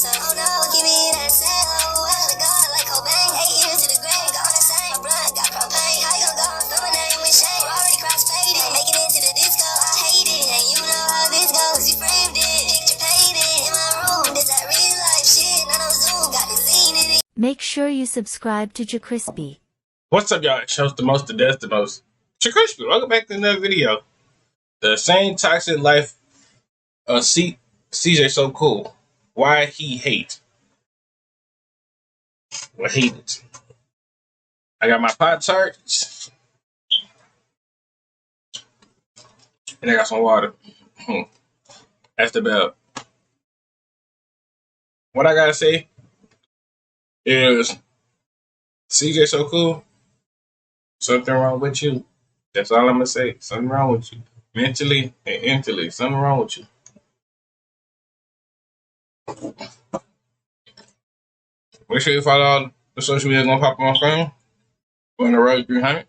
myself. Oh no, give me that cell. Oh, I gotta go like Cobain. 8 years to the grave, gone insane. My blood got propane. How you gon' go and throw my name with shame? Already cross-faded, making it to the disco. I hate it, and you know how this goes. You framed it, picture painted in my room. This that real life shit, not on Zoom. Got the scene in it. Make sure you subscribe to JerCrispy. What's up, y'all? It shows the most, the death, the most. JerCrispy, welcome back to another video. The same toxic life of CJ So Cool. Why he hate. Well, hate it. I got my Pop Tarts. And I got some water. That's the bell. What I gotta say is CJ So Cool. Something wrong with you. That's all I'm gonna say. Something wrong with you. Mentally and mentally. Something wrong with you. Make sure you follow all the social media gonna pop on my phone. We're on the road 300.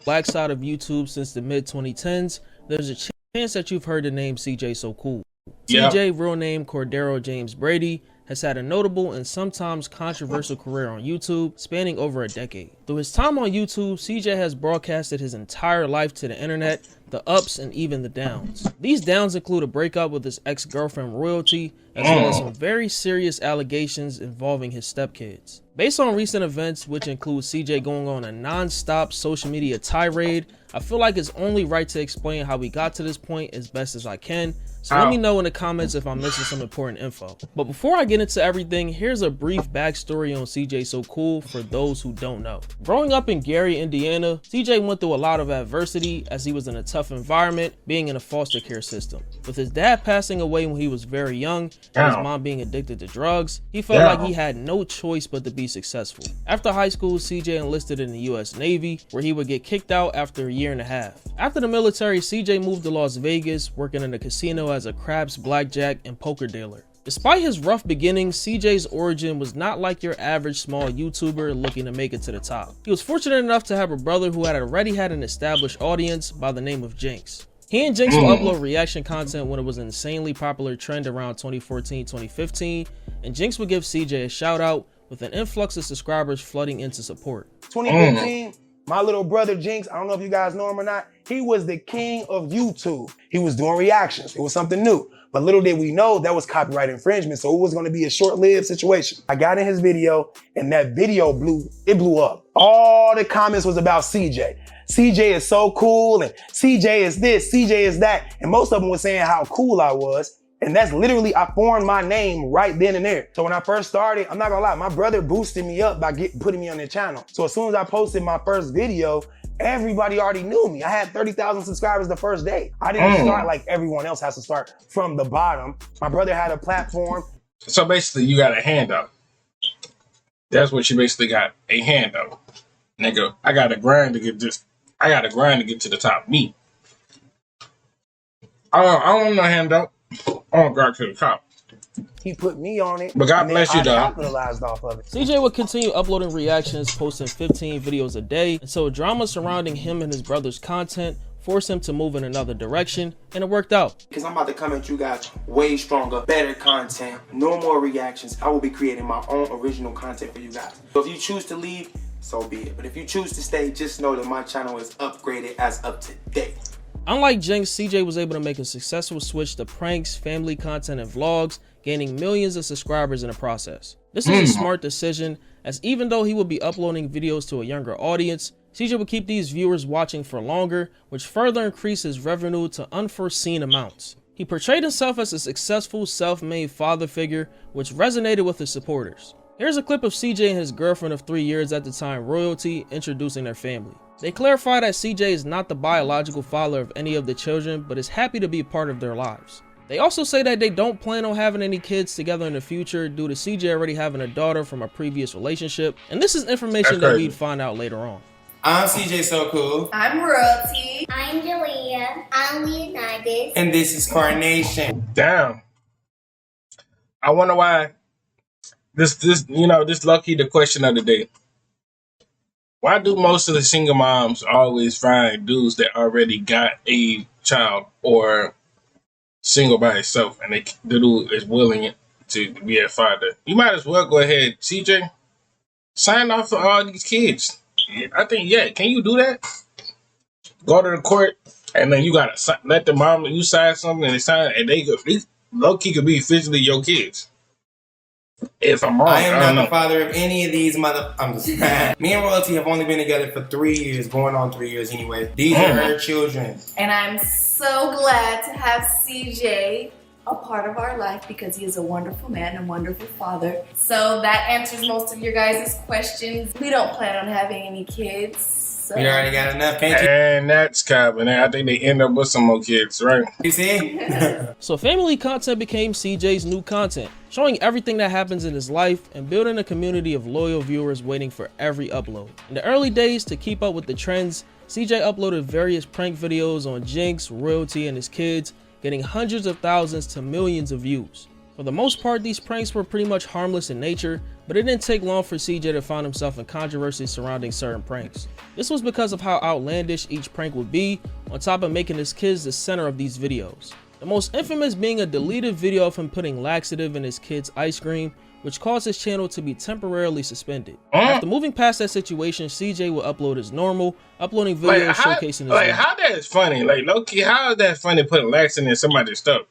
Black side of YouTube since the mid-2010s, there's a chance that you've heard the name CJ So Cool. Yep. CJ, real name Cordero James Brady, has had a notable and sometimes controversial career on YouTube, spanning over a decade. Through his time on YouTube, CJ has broadcasted his entire life to the internet, the ups and even the downs. These downs include a breakup with his ex-girlfriend Royalty, as well as some very serious allegations involving his stepkids. Based on recent events, which include CJ going on a non-stop social media tirade, I feel like it's only right to explain how we got to this point as best as I can. So let me know in the comments if I'm missing some important info. But before I get into everything, here's a brief backstory on CJ So Cool for those who don't know. Growing up in Gary, Indiana, CJ went through a lot of adversity as he was in a tough environment, being in a foster care system. With his dad passing away when he was very young and his mom being addicted to drugs, he felt like he had no choice but to be successful. After high school, CJ enlisted in the US Navy, where he would get kicked out after a year and a half. After the military, CJ moved to Las Vegas, working in a casino as a craps, blackjack, and poker dealer. Despite his rough beginnings, CJ's origin was not like your average small YouTuber looking to make it to the top. He was fortunate enough to have a brother who had already had an established audience by the name of Jinx. He and Jinx would upload reaction content when it was an insanely popular trend around 2014-2015, and Jinx would give CJ a shout out with an influx of subscribers flooding into support. 2015, my little brother Jinx, I don't know if you guys know him or not, he was the king of YouTube. He was doing reactions. It was something new. But little did we know that was copyright infringement, so it was going to be a short-lived situation. I got in his video, and that video blew up. All the comments was about CJ. CJ is so cool, and CJ is this, CJ is that. And most of them were saying how cool I was. And that's literally, I formed my name right then and there. So when I first started, I'm not gonna lie, my brother boosted me up by putting me on their channel. So as soon as I posted my first video, everybody already knew me. I had 30,000 subscribers the first day. I didn't start like everyone else has to start from the bottom. My brother had a platform. So basically, you got a handout. That's what you basically got, a handout. Nigga, I got to grind to get this. I got to grind to get to the top. Me. I don't want no handout. I want to grind to the top. He put me on it. But God bless you, dog. Capitalized off of it. CJ would continue uploading reactions, posting 15 videos a day, and so drama surrounding him and his brother's content forced him to move in another direction, and it worked out. Because I'm about to come at you guys way stronger, better content, no more reactions. I will be creating my own original content for you guys. So if you choose to leave, so be it. But if you choose to stay, just know that my channel is upgraded as of today. Unlike Jinx, CJ was able to make a successful switch to pranks, family content, and vlogs, gaining millions of subscribers in the process. This is a smart decision, as even though he would be uploading videos to a younger audience, CJ would keep these viewers watching for longer, which further increased his revenue to unforeseen amounts. He portrayed himself as a successful, self-made father figure, which resonated with his supporters. Here's a clip of CJ and his girlfriend of 3 years at the time, Royalty, introducing their family. They clarify that CJ is not the biological father of any of the children, but is happy to be a part of their lives. They also say that they don't plan on having any kids together in the future due to CJ already having a daughter from a previous relationship, and this is information that we'd find out later on. I'm CJ So Cool. I'm Royalty. I'm Julia. I'm Leonidas. And this is Carnation. Damn. I wonder why this lucky the question of the day. Why do most of the single moms always find dudes that already got a child or single by himself, and the dude is willing to be a father. You might as well go ahead, CJ, sign off for all these kids. I think, yeah, can you do that? Go to the court, and then you gotta let the mom, you sign something, and they sign, and they low key could be physically your kids. If I'm wrong, I am not know. the father of any of these I'm just me and Royalty have only been together for 3 years, going on 3 years anyway. These are her children. And I'm so glad to have CJ a part of our life because he is a wonderful man and wonderful father. So that answers most of your guys' questions. We don't plan on having any kids. So. You already got enough, can't you? And that's Calvin. I think they end up with some more kids, right? You see? So family content became CJ's new content, showing everything that happens in his life and building a community of loyal viewers waiting for every upload. In the early days, to keep up with the trends, CJ uploaded various prank videos on Jinx, Royalty, and his kids, getting hundreds of thousands to millions of views. For the most part, these pranks were pretty much harmless in nature, but it didn't take long for CJ to find himself in controversy surrounding certain pranks. This was because of how outlandish each prank would be, on top of making his kids the center of these videos. The most infamous being a deleted video of him putting laxative in his kids' ice cream, which caused his channel to be temporarily suspended. After moving past that situation, CJ would upload as normal, uploading videos showcasing his how that is funny. Like, low-key, how is that funny putting laxative in somebody's stuff?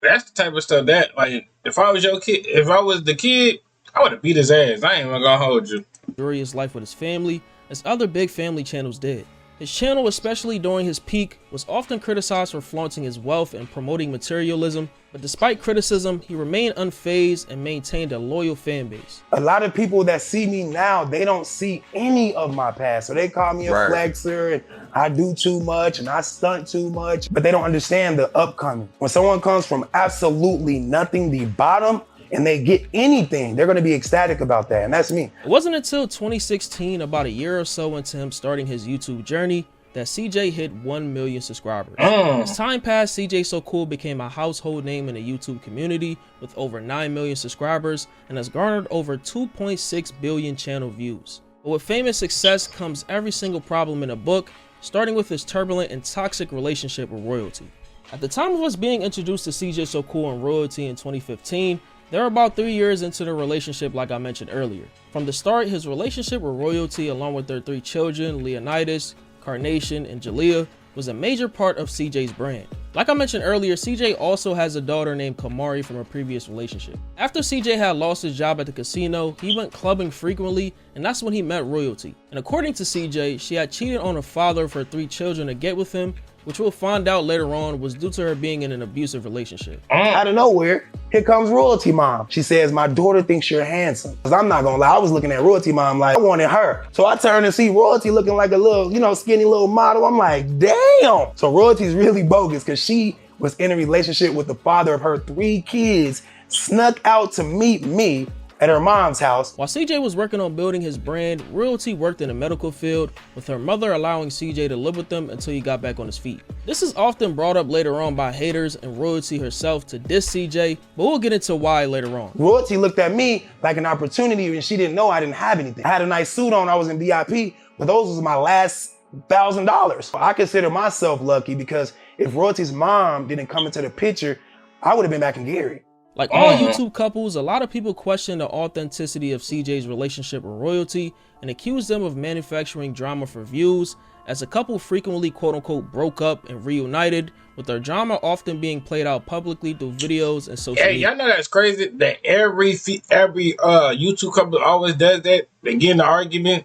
That's the type of stuff that, like, if I was your kid, if I was the kid, I would have beat his ass. I ain't even gonna hold you. Enjoy his life with his family, as other big family channels did. His channel, especially during his peak, was often criticized for flaunting his wealth and promoting materialism, but despite criticism, he remained unfazed and maintained a loyal fan base. A lot of people that see me now, they don't see any of my past. So they call me a flexer and I do too much and I stunt too much, but they don't understand the upcoming. When someone comes from absolutely nothing, the bottom, and they get anything, they're gonna be ecstatic about that, and that's me. It wasn't until 2016, about a year or so into him starting his YouTube journey, that CJ hit 1 million subscribers. As time passed, CJ So Cool became a household name in the YouTube community with over 9 million subscribers and has garnered over 2.6 billion channel views. But with famous success comes every single problem in a book, starting with his turbulent and toxic relationship with Royalty. At the time of us being introduced to CJ So Cool and Royalty in 2015, they were about 3 years into the relationship like I mentioned earlier. From the start, his relationship with Royalty, along with their 3 children, Leonidas, Carnation, and Jalea, was a major part of CJ's brand. Like I mentioned earlier, CJ also has a daughter named Kamari from a previous relationship. After CJ had lost his job at the casino, he went clubbing frequently, and that's when he met Royalty. And according to CJ, she had cheated on her father of her 3 children to get with him, which we'll find out later on was due to her being in an abusive relationship. Out of nowhere, here comes Royalty Mom. She says, my daughter thinks you're handsome. Cause I'm not gonna lie, I was looking at Royalty Mom like I wanted her. So I turned and see Royalty looking like a little, skinny little model. I'm like, damn. So Royalty's really bogus because she was in a relationship with the father of her 3 kids, snuck out to meet me at her mom's house. While CJ was working on building his brand, Royalty worked in the medical field, with her mother allowing CJ to live with them until he got back on his feet. This is often brought up later on by haters and Royalty herself to diss CJ, but we'll get into why later on. Royalty looked at me like an opportunity and she didn't know I didn't have anything. I had a nice suit on, I was in VIP, but those was my last $1,000. I consider myself lucky because if Royalty's mom didn't come into the picture, I would have been back in Gary. Like all YouTube couples, a lot of people question the authenticity of CJ's relationship with Royalty and accuse them of manufacturing drama for views, as the couple frequently quote-unquote broke up and reunited, with their drama often being played out publicly through videos and social media. Y'all know that's crazy that every YouTube couple always does that. They get in an argument,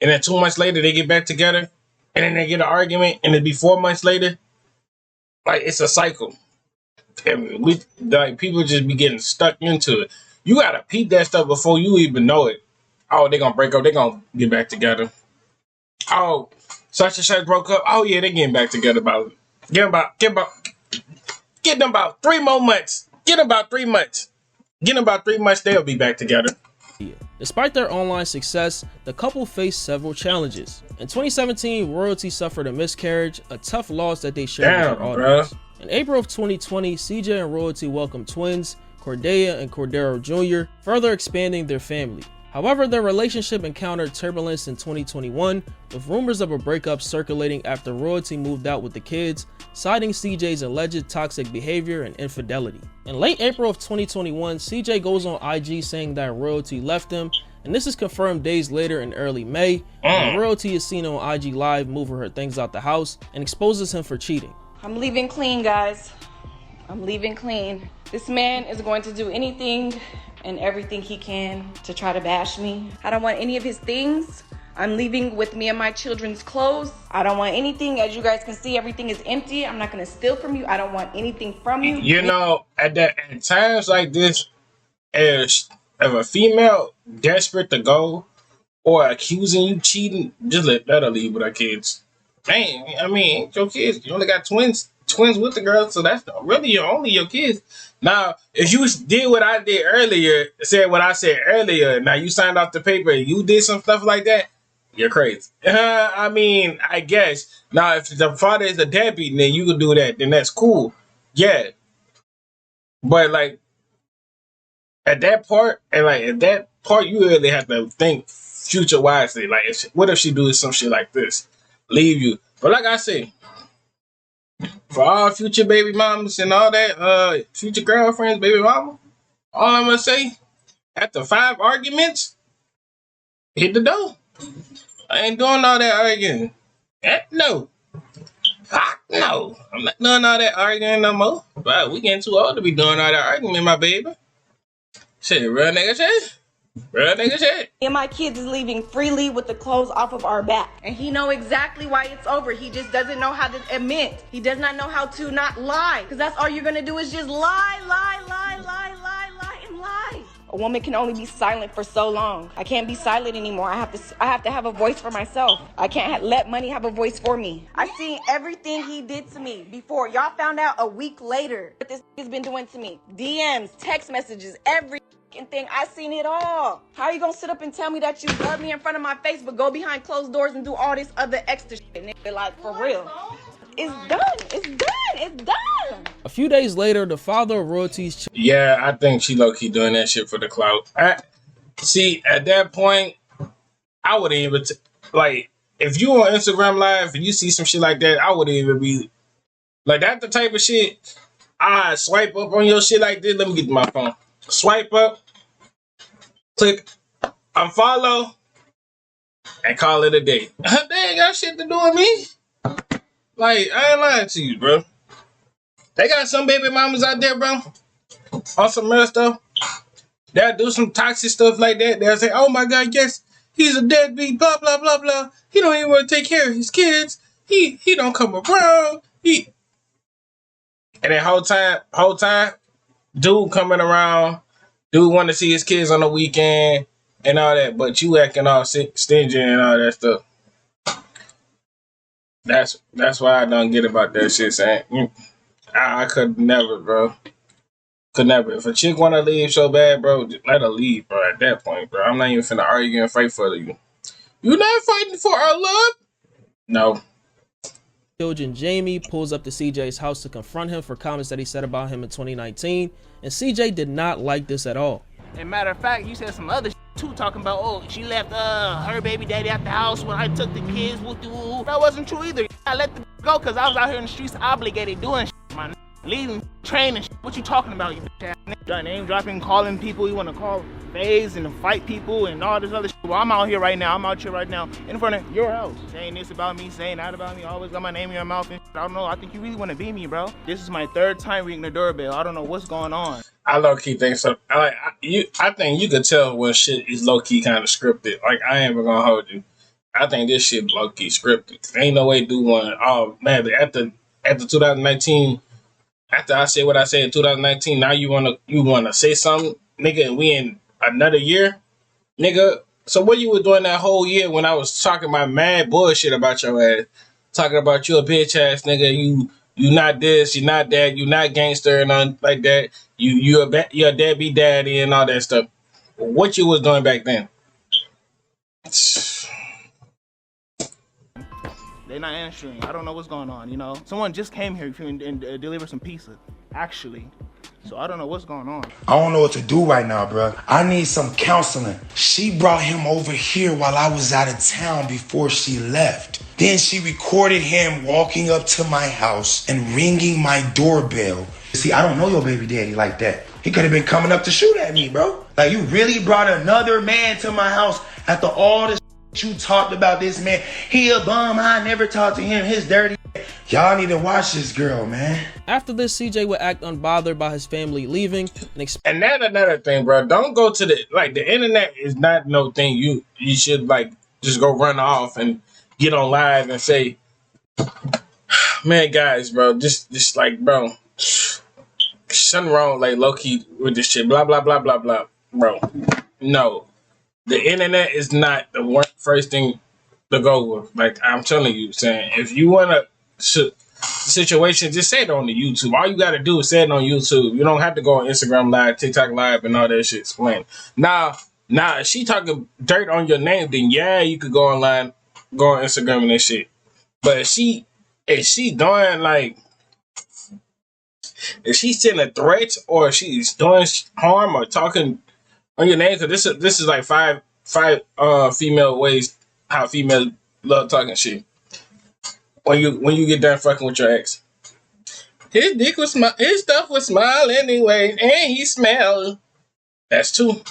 and then 2 months later they get back together, and then they get an argument, and it'll be 4 months later. Like, it's a cycle. And people just be getting stuck into it. You gotta peep that stuff before you even know it. Oh, they're gonna break up. They're gonna get back together. Oh, such and such broke up. Oh yeah, they're getting back together. Get them about 3 more months. Get them about 3 months. Get them about 3 months. They'll be back together. Despite their online success, the couple faced several challenges. In 2017, Royalty suffered a miscarriage, a tough loss that they shared with their audience. In April of 2020, CJ and Royalty welcomed twins, Cordelia and Cordero Jr., further expanding their family. However, their relationship encountered turbulence in 2021, with rumors of a breakup circulating after royalty moved out with the kids, citing CJ's alleged toxic behavior and infidelity. In late April of 2021, CJ goes on IG saying that royalty left him, and this is confirmed days later in early May, when royalty is seen on IG Live moving her things out the house and exposes him for cheating. I'm leaving clean, guys. I'm leaving clean. This man is going to do anything and everything he can to try to bash me. I don't want any of his things. I'm leaving with me and my children's clothes. I don't want anything. As you guys can see, everything is empty. I'm not gonna steal from you. I don't want anything from you. You know, at times like this, as if a female desperate to go or accusing you cheating, just let her leave with her kids. Dang, I mean, your kids. You only got twins with the girl, so that's really only your kids. Now, if you did what I did earlier, said what I said earlier, now you signed off the paper and you did some stuff like that, you're crazy. I mean, I guess. Now, if the father is a deadbeat, then you can do that, then that's cool. Yeah. But, like, at that part, you really have to think future wisely. Like, what if she do some shit like this? Leave you. But like I say, for all future baby mamas and all that, future girlfriends, baby mama, all I'm gonna say, after 5 arguments, hit the door. I ain't doing all that arguing. No. Fuck no. I'm not doing all that arguing no more. But we getting too old to be doing all that arguing, my baby. Shit, real nigga shit. Real nigga shit. And my kids is leaving freely with the clothes off of our back. And he know exactly why it's over. He just doesn't know how to admit. He does not know how to not lie. Because that's all you're going to do is just lie, and lie. A woman can only be silent for so long. I can't be silent anymore. I have to have a voice for myself. I can't let money have a voice for me. I seen everything he did to me before. Y'all found out a week later what this has been doing to me. DMs, text messages, every thing. I seen it all. How are you gonna sit up and tell me that you love me in front of my face, but go behind closed doors and do all this other extra shit? Nigga, like, for real. It's done. It's done. It's done. A few days later, the father of royalty's Yeah, I think she low-key doing that shit for the clout. See, at that point, I wouldn't even like, if you on Instagram Live and you see some shit like that, I wouldn't even be like, that the type of shit I swipe up on your shit like this. Let me get to my phone. Swipe up, click unfollow, and call it a day. They ain't got shit to do with me. Like, I ain't lying to you, bro. They got some baby mamas out there, bro, on some real stuff. They'll do some toxic stuff like that. They'll say, oh my God, yes, he's a deadbeat, blah, blah, blah, blah. He don't even want to take care of his kids. He don't come around. And then whole time, dude coming around, dude want to see his kids on the weekend and all that, but you acting all stingy and all that stuff. That's why I don't get about that shit, saying I could never, bro. Could never. If a chick want to leave so bad, bro, just let her leave, bro, at that point, bro. I'm not even finna argue and fight for you. You not fighting for our love? No. children, Jamie pulls up to CJ's house to confront him for comments that he said about him in 2019, and CJ did not like this at all. And matter of fact, you said some other too, talking about, oh, she left her baby daddy at the house when I took the kids. That wasn't true either. I let the go because I was out here in the streets obligated doing my leading, training. What you talking about, you bitch ass? Name dropping, calling people you want to call phase and fight people and all this other shit. Well, I'm out here right now in front of your house, saying this about me, saying that about me, always got my name in your mouth and shit. I don't know. I think you really want to be me, bro. This is my third time ringing the doorbell. I don't know what's going on. I low-key think so. I think you could tell when shit is low-key kind of scripted. Like, I ain't even gonna hold you. I think this shit low-key scripted. Ain't no way do one. Oh, man, after 2019, after I say what I said in 2019, now you wanna say something? Nigga, and we in another year? Nigga, so what you were doing that whole year when I was talking my mad bullshit about your ass? Talking about you a bitch ass nigga, you not this, you not that, you not gangster and nothing like that. You're a deadbeat daddy and all that stuff. What you was doing back then? They're not answering. I don't know what's going on, you know? Someone just came here and delivered some pizza. Actually, So I don't know what's going on. I don't know what to do right now, bro. I need some counseling. She brought him over here while I was out of town before she left. Then she recorded him walking up to my house and ringing my doorbell. See, I don't know your baby daddy like that. He could have been coming up to shoot at me, bro. Like, you really brought another man to my house after all this you talked about this man. He a bum. I never talked to him. His dirty. Y'all need to watch this girl, man. After this, CJ would act unbothered by his family leaving And that another thing, bro. Don't go to the internet is not no thing you should like just go run off and get on live and say, man, guys, bro, just like, bro, something wrong, like low key with this shit, blah blah blah blah blah, bro. No, the internet is not the first thing to go with. Like I'm telling you, saying if you wanna situation, just say it on the YouTube. All you gotta do is say it on YouTube. You don't have to go on Instagram Live, TikTok Live, and all that shit. Explain. Now, if she talking dirt on your name, then yeah, you could go online, go on Instagram and that shit. But if she doing like, if she's sending threats or she's doing harm or talking on your name, because this is like five female ways how females love talking shit. When you get done fucking with your ex, his stuff was smile anyway, and he smelled. That's two.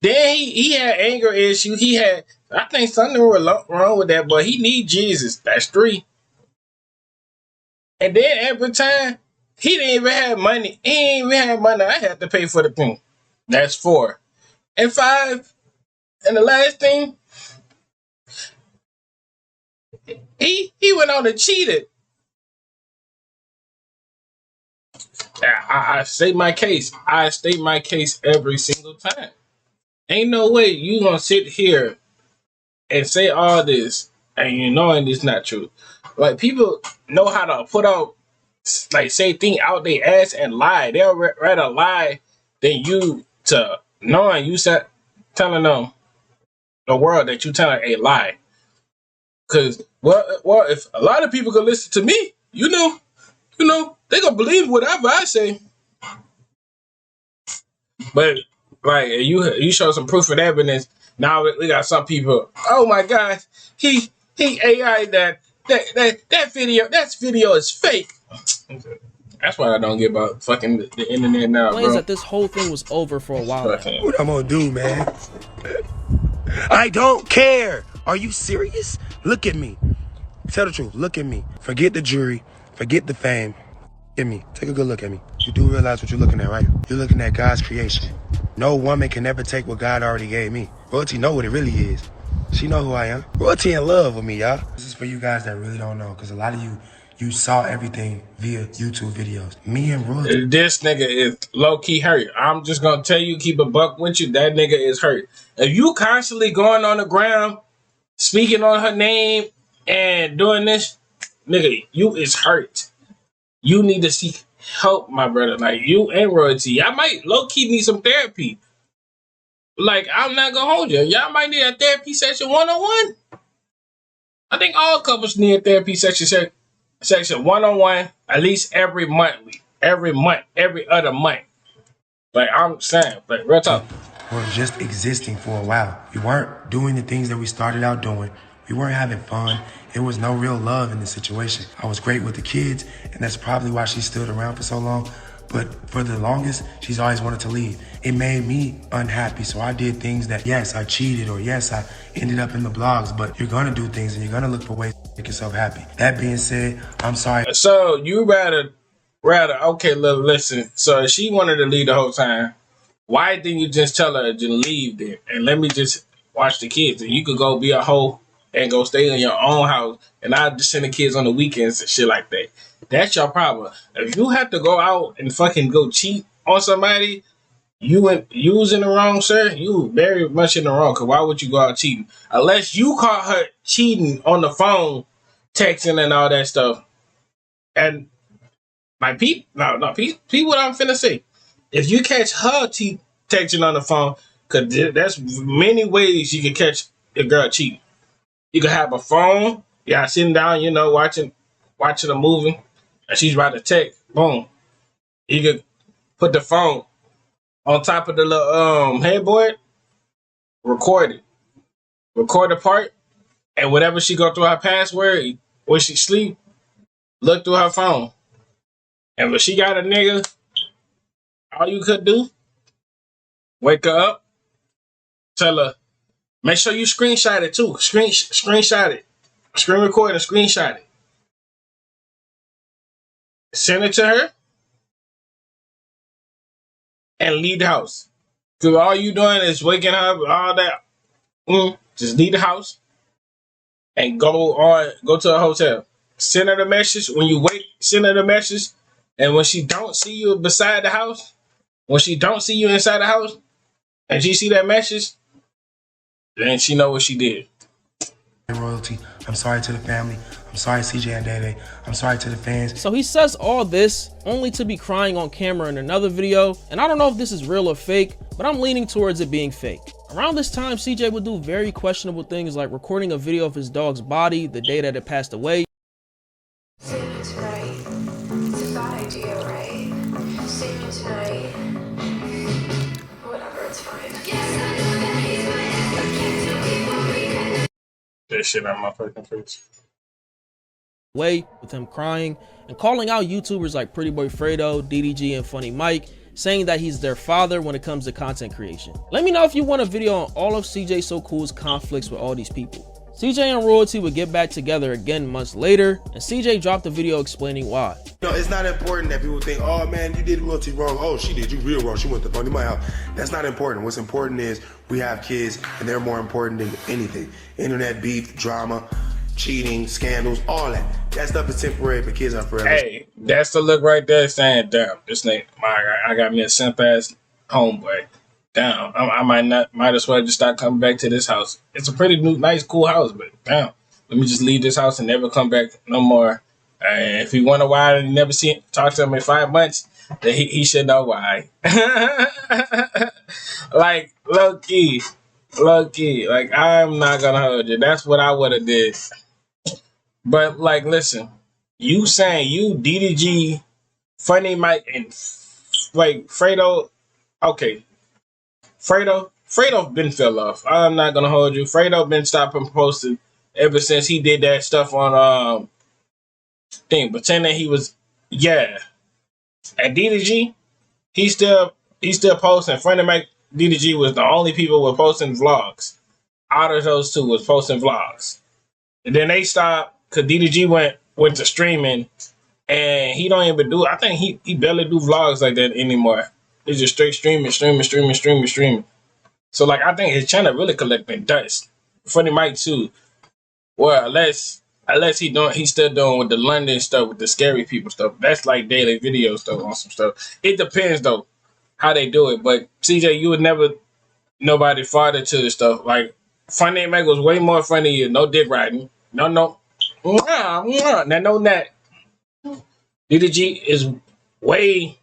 Then he had anger issues. I think something wrong with that, but he need Jesus. That's three. And then every time he didn't even have money. He ain't even have money. I had to pay for the thing. That's four. And five. And the last thing, he went on and cheated. I state my case. I state my case every single time. Ain't no way you gonna sit here and say all this and you knowing it's not true. Like, people know how to put out, like, say things out their ass and lie. They'll rather lie than you to knowing you said telling them the world that you telling a lie. Cause well, if a lot of people could listen to me, you know, they gonna believe whatever I say. But like you show some proof and evidence. Now we got some people. Oh my gosh, he AI that video is fake. That's why I don't get about fucking the internet now, claims bro. that this whole thing was over for a while. What I'm gonna do, man? I don't care. Are you serious? Look at me. Tell the truth. Look at me. Forget the jury. Forget the fame. Look at me. Take a good look at me. You do realize what you're looking at, right? You're looking at God's creation. No woman can ever take what God already gave me. Royalty know what it really is. She know who I am. Royalty in love with me, y'all. This is for you guys that really don't know, because a lot of you saw everything via YouTube videos. Me and Royalty. This nigga is low-key hurt. I'm just gonna tell you, keep a buck with you, that nigga is hurt. If you constantly going on the ground, speaking on her name, and doing this, nigga, you is hurt. You need to seek help, my brother. Like, you and Royalty. I might low-key need some therapy. Like, I'm not gonna hold you. Y'all might need a therapy session 1-on-1. I think all couples need a therapy session 1-on-1 at least every other month. Like, I'm saying, like, real talk. We're just existing for a while. We weren't doing the things that we started out doing. We weren't having fun. There was no real love in the situation. I was great with the kids, and that's probably why she stood around for so long. But for the longest, she's always wanted to leave. It made me unhappy, so I did things that, yes, I cheated, or yes, I ended up in the blogs, but you're gonna do things and you're gonna look for ways to make yourself happy. That being said, I'm sorry. So you rather, okay, listen, so if she wanted to leave the whole time, why didn't you just tell her to leave there and let me just watch the kids? And you could go be a hoe and go stay in your own house, and I'll just send the kids on the weekends and shit like that. That's your problem. If you have to go out and fucking go cheat on somebody, you was in the wrong, sir. You very much in the wrong, because why would you go out cheating? Unless you caught her cheating on the phone, texting and all that stuff. And my peep what I'm finna say. If you catch her texting on the phone, because there's many ways you can catch a girl cheating. You can have a phone, sitting down, watching a movie, and she's about to text. Boom. You could put the phone on top of the little headboard, record it. Record the part, and whenever she go through her password, when she sleep, look through her phone. And when she got a nigga, all you could do, wake her up, tell her, make sure you screenshot it too. Screenshot it. Screen record and screenshot it. Send it to her and leave the house. Because all you doing is waking up, all that. Just leave the house and go to a hotel. Send her the message. When you wake, send her the message. And when she don't see you beside the house, when she don't see you inside the house, and she see that message, then she know what she did. Royalty. I'm sorry to the family. I'm sorry, CJ and Dede. I'm sorry to the fans. So he says all this only to be crying on camera in another video, and I don't know if this is real or fake, but I'm leaning towards it being fake. Around this time, CJ would do very questionable things like recording a video of his dog's body the day that it passed away. Seeing it tonight, it's a bad idea, right? Seeing it tonight, whatever, it's fine. That shit on my fucking face. Way with him crying and calling out YouTubers like Pretty Boy Fredo, DDG, and Funny Mike, saying that he's their father when it comes to content creation. Let me know if you want a video on all of CJ So Cool's conflicts with all these people. CJ and Royalty would get back together again months later, and CJ dropped a video explaining why. No, it's not important that people think, oh man, you did Royalty wrong. Oh, she did you real wrong. She went to Funny my house. That's not important. What's important is we have kids, and they're more important than anything. Internet beef, drama, cheating, scandals, all that. That stuff is temporary, but kids are forever. Hey, that's the look right there saying, damn, this nigga, I got me a simp ass homeboy. Damn, I might as well just start coming back to this house. It's a pretty new, nice, cool house, but damn, let me just leave this house and never come back no more. If he wonder why and never talk to him in 5 months, then he should know why. Like, low key, like, I'm not gonna hold you. That's what I would have did. But like, listen, you saying you DDG, Funny Mike, and like Fredo, okay. Fredo been fell off. I'm not gonna hold you. Fredo been stopping posting ever since he did that stuff on thing, pretending he was At DDG, he still posting. Funny Mike, DDG was the only people who were posting vlogs. Out of those two was posting vlogs. And then they stopped because DDG went to streaming, and he don't even do. I think he barely do vlogs like that anymore. It's just straight streaming. So like, I think his channel really collecting dust. Funny Mike too. Well, unless he's still doing with the London stuff, with the scary people stuff. That's like daily video stuff on some stuff. It depends though how they do it. But CJ, you would never nobody farther to the stuff. Like Funny Mike was way more funny than you. No dick riding. No. Now know that DDG is way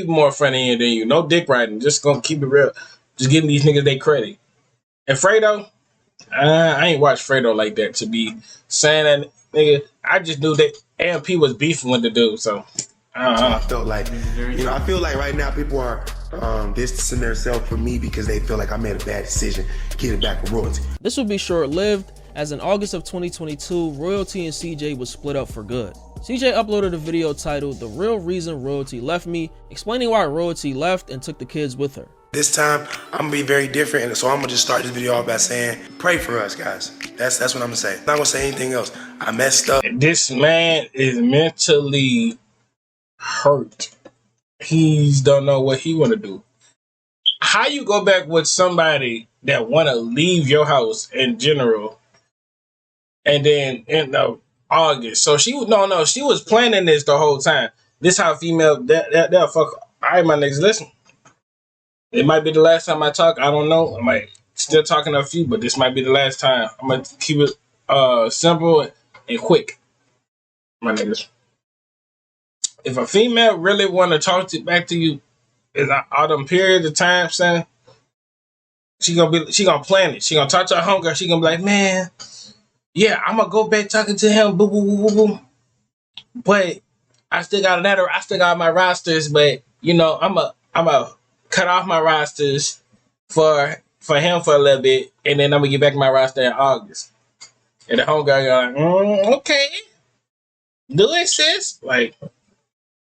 more funny than you. No dick riding. Just gonna keep it real. Just giving these niggas their credit. And Fredo, I ain't watched Fredo like that to be saying that nigga. I just knew that AMP was beefing with the dude. So I felt like, I feel like right now people are distancing themselves from me because they feel like I made a bad decision getting back with Royalty. This would be short-lived, as in August of 2022, Royalty and CJ was split up for good. CJ uploaded a video titled "The Real Reason Royalty Left Me," explaining why Royalty left and took the kids with her. This time, I'm gonna be very different, and so I'm gonna just start this video off by saying, pray for us, guys. That's what I'm gonna say. I'm not gonna say anything else. I messed up. This man is mentally hurt. He don't know what he want to do. How you go back with somebody that want to leave your house in general, and then in August? So she was planning this the whole time. This how female that fuck. All right, my niggas, listen. It might be the last time I talk. I don't know. I might still talking to a few, but this might be the last time. I'm gonna keep it simple and quick, my niggas. If a female really want to talk back to you, in all them periods of time, son, she gonna plan it. She gonna talk to her homegirl. She gonna be like, man, yeah, I'm gonna go back talking to him. Boo, boo, boo, boo, boo. But I still got my rosters, but you know, I'm a cut off my rosters for him for a little bit, and then I'm gonna get back my roster in August. And the homegirl go like, okay, do it, sis. Like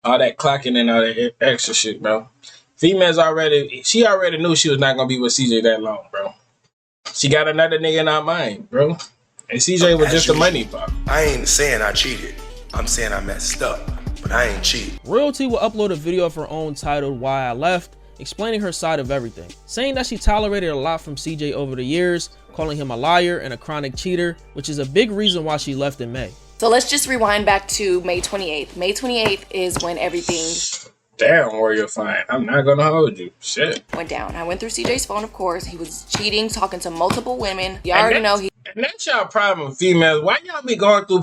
all that clocking and all that extra shit, bro. She already knew she was not gonna be with CJ that long, bro. She got another nigga in her mind, bro. And CJ was just a money pop. I ain't saying I cheated. I'm saying I messed up, but I ain't cheated. Royalty will upload a video of her own titled Why I Left, explaining her side of everything, saying that she tolerated a lot from CJ over the years, calling him a liar and a chronic cheater, which is a big reason why she left in May. So let's just rewind back to May 28th. May 28th is when everything Damn, Warrior Fine. I'm not gonna hold you. Shit. went down. I went through CJ's phone, of course. He was cheating, talking to multiple women. You already know he. And that's y'all problem, females. Why y'all be going through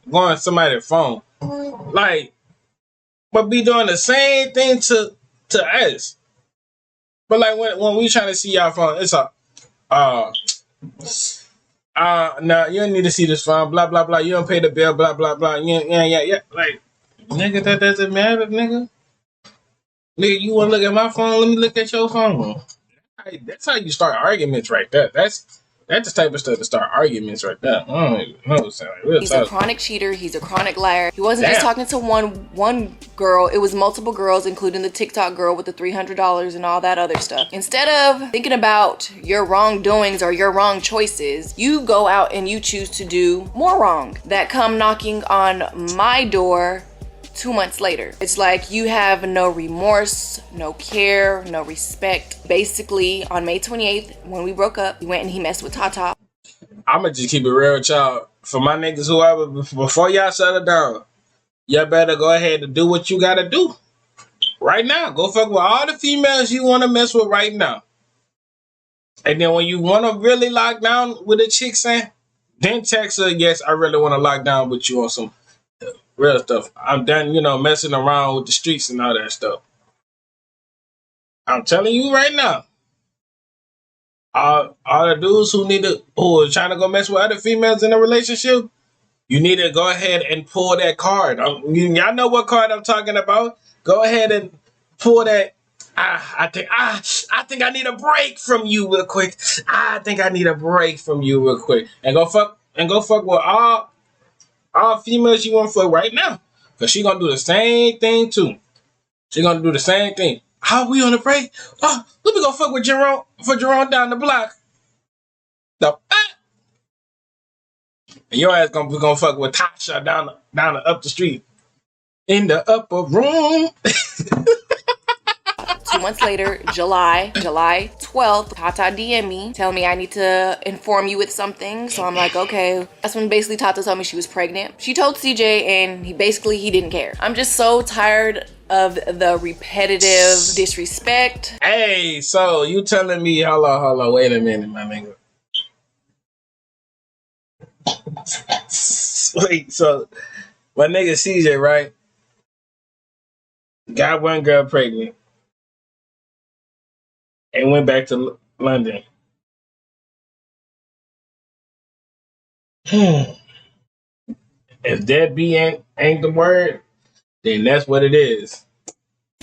going somebody's phone? Like, but be doing the same thing to us. But like when we trying to see y'all phone, it's a no, you don't need to see this phone. Blah blah blah. You don't pay the bill. Blah blah blah. Yeah. Like, nigga, that doesn't matter, nigga. Nigga, you want to look at my phone? Let me look at your phone. That's how you start arguments right there. That's the type of stuff to start arguments right there. I don't even know. He's a chronic cheater. He's a chronic liar. He wasn't just talking to one girl. It was multiple girls, including the TikTok girl with the $300 and all that other stuff. Instead of thinking about your wrongdoings or your wrong choices, you go out and you choose to do more wrong that come knocking on my door 2 months later. It's like you have no remorse, no care, no respect. Basically, on May 28th, when we broke up, he went and he messed with Tata. I'ma just keep it real with y'all. For my niggas, whoever, before y'all settle down, y'all better go ahead and do what you gotta do. Right now. Go fuck with all the females you wanna mess with right now. And then when you wanna really lock down with a chick saying, then text her, yes, I really wanna lock down with you on some real stuff. I'm done, messing around with the streets and all that stuff. I'm telling you right now. All the dudes who are trying to go mess with other females in a relationship, you need to go ahead and pull that card. Y'all know what card I'm talking about. Go ahead and pull that. I think I need a break from you real quick. I think I need a break from you real quick. And go fuck with all females you want for right now. Because she gonna do the same thing too. She gonna do the same thing. How we on a break? Oh, let me go fuck with Jerome down the block. And your ass gonna fuck with Tasha down up the street. In the upper room. 2 months later, July 12th, Tata DM me, tell me I need to inform you with something. So I'm like, okay. That's when basically Tata told me she was pregnant. She told CJ and he didn't care. I'm just so tired of the repetitive disrespect. Hey, so you telling me, hold on, wait a minute, my nigga. Wait, so my nigga CJ, right? Got one girl pregnant. And went back to London. If deadbeat ain't the word, then that's what it is.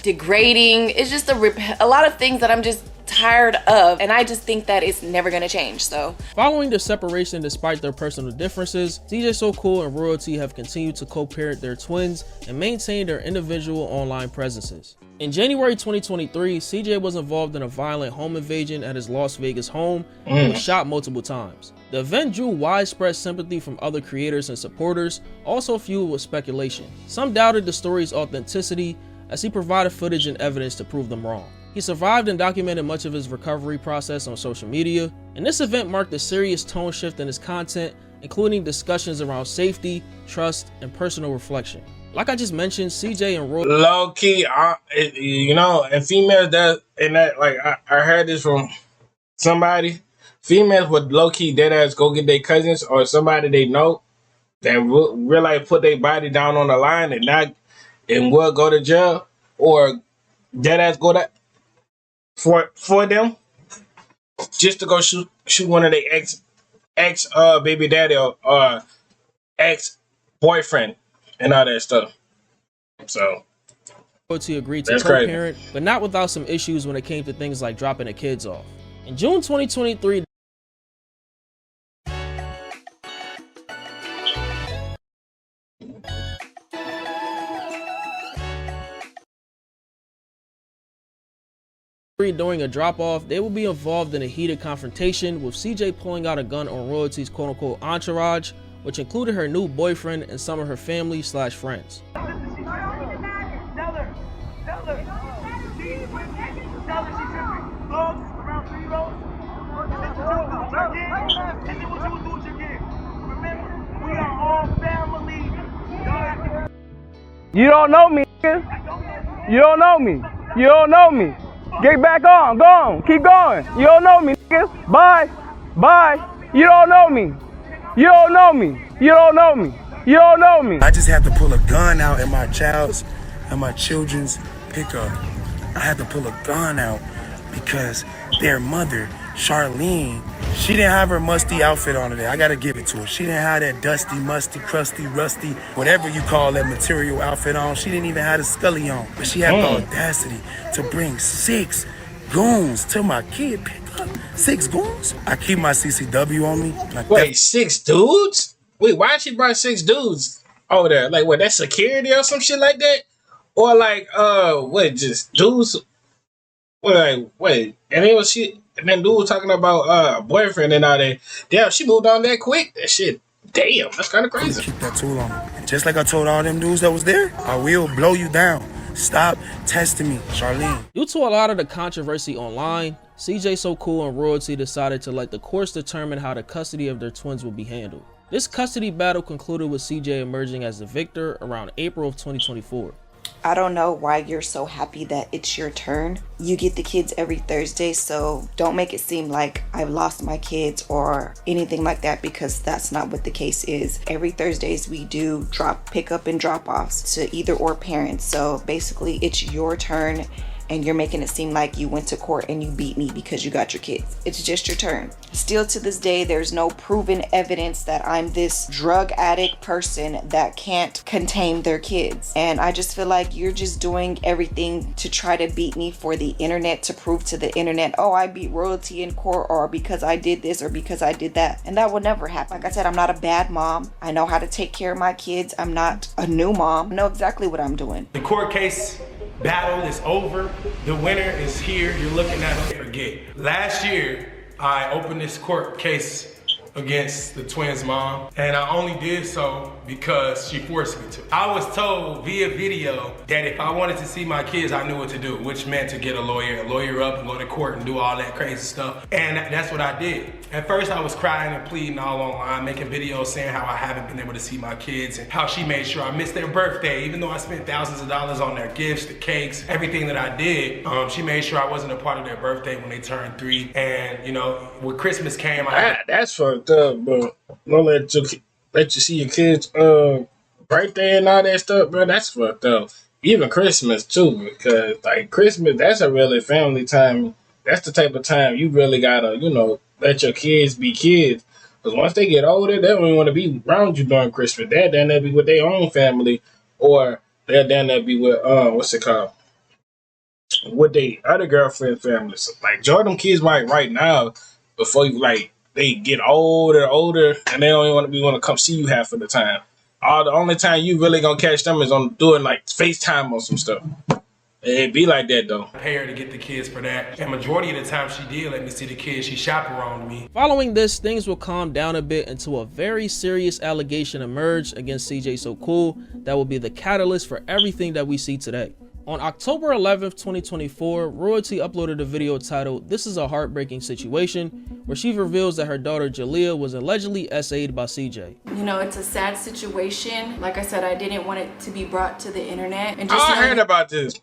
Degrading. It's just a lot of things that I'm just tired of, and I just think that it's never gonna change. So following their separation despite their personal differences, CJ So Cool and Royalty have continued to co-parent their twins and maintain their individual online presences. In January 2023, CJ was involved in a violent home invasion at his Las Vegas home and was shot multiple times. The event drew widespread sympathy from other creators and supporters, also fueled with speculation. Some doubted the story's authenticity as he provided footage and evidence to prove them wrong. He survived and documented much of his recovery process on social media, and this event marked a serious tone shift in his content, including discussions around safety, trust, and personal reflection. Like I just mentioned, CJ and Roy low key, and females I heard this from somebody. Females would low key dead ass go get their cousins or somebody they know that really put their body down on the line and will go to jail or dead ass go to for them just to go shoot one of their ex baby daddy or ex boyfriend and all that stuff. So Royalty agreed to that's crazy. co-parent, but not without some issues when it came to things like dropping the kids off. In June 2023, during a drop-off, they will be involved in a heated confrontation, with CJ pulling out a gun on Royalty's quote-unquote entourage, which included her new boyfriend and some of her family/friends. You don't know me, nigga. You don't know me. You don't know me. Get back on. Go on. Keep going. You don't know me, nigga. Bye. Bye. You don't know me. You don't know me. You don't know me. You don't know me. I just had to pull a gun out in my children's pickup. I had to pull a gun out because their mother, Charlene, she didn't have her musty outfit on today. I gotta give it to her. She didn't have that dusty, musty, crusty, rusty, whatever you call that material outfit on. She didn't even have a scully on. But she had the audacity to bring 6 goons to my kid pickup. 6 goons? I keep my CCW on me. Wait, 6 dudes? Wait, why she brought 6 dudes over there? Like, what, that's security or some shit like that? Or like, what, just dudes? Wait, and then she, and then dude was talking about boyfriend and all that. Damn, she moved on that quick. That shit, damn, that's kind of crazy. Keep that tool on me. And just like I told all them dudes that was there, I will blow you down. Stop testing me, Charlene. Due to a lot of the controversy online, CJ So Cool and Royalty decided to let the courts determine how the custody of their twins will be handled. This custody battle concluded with CJ emerging as the victor around April of 2024. I don't know why you're so happy that it's your turn. You get the kids every Thursday, so don't make it seem like I've lost my kids or anything like that, because that's not what the case is. Every Thursdays we do pick up and drop offs to either or parents. So basically it's your turn, and you're making it seem like you went to court and you beat me because you got your kids. It's just your turn. Still to this day, there's no proven evidence that I'm this drug addict person that can't contain their kids. And I just feel like you're just doing everything to try to beat me for the internet, to prove to the internet, oh, I beat Royalty in court, or because I did this or because I did that. And that will never happen. Like I said, I'm not a bad mom. I know how to take care of my kids. I'm not a new mom. I know exactly what I'm doing. The court case battle is over. The winner is here. You're looking at it. Forget. Last year, I opened this court case against the twins' mom, and I only did so because she forced me to. I was told via video that if I wanted to see my kids, I knew what to do, which meant to get a lawyer up and go to court and do all that crazy stuff. And that's what I did. At first, I was crying and pleading all online, making videos saying how I haven't been able to see my kids and how she made sure I missed their birthday, even though I spent thousands of dollars on their gifts, the cakes, everything that I did. She made sure I wasn't a part of their birthday when they turned 3. And, you know, when Christmas came, that's fucked up, bro. Don't let you see your kids' birthday and all that stuff, bro. That's fucked up. Even Christmas too, because like Christmas, that's a really family time. That's the type of time you really gotta, let your kids be kids. Because once they get older, they don't even want to be around you during Christmas. They're down there be with their own family, or they're down there be with with their other girlfriend families. Like Jordan kids right now, before they get older, and they don't even want to come see you half of the time. The only time you really gonna catch them is on doing like FaceTime or some stuff. It be like that though. Pay her to get the kids for that, and majority of the time she did let me see the kids. She chaperoned me. Following this, things will calm down a bit until a very serious allegation emerged against CJ So Cool that will be the catalyst for everything that we see today. On October 11th, 2024, Royalty uploaded a video titled "This is a Heartbreaking Situation," where she reveals that her daughter Jalea was allegedly SA'd by CJ. You know, it's a sad situation. Like I said, I didn't want it to be brought to the internet. And I heard about this.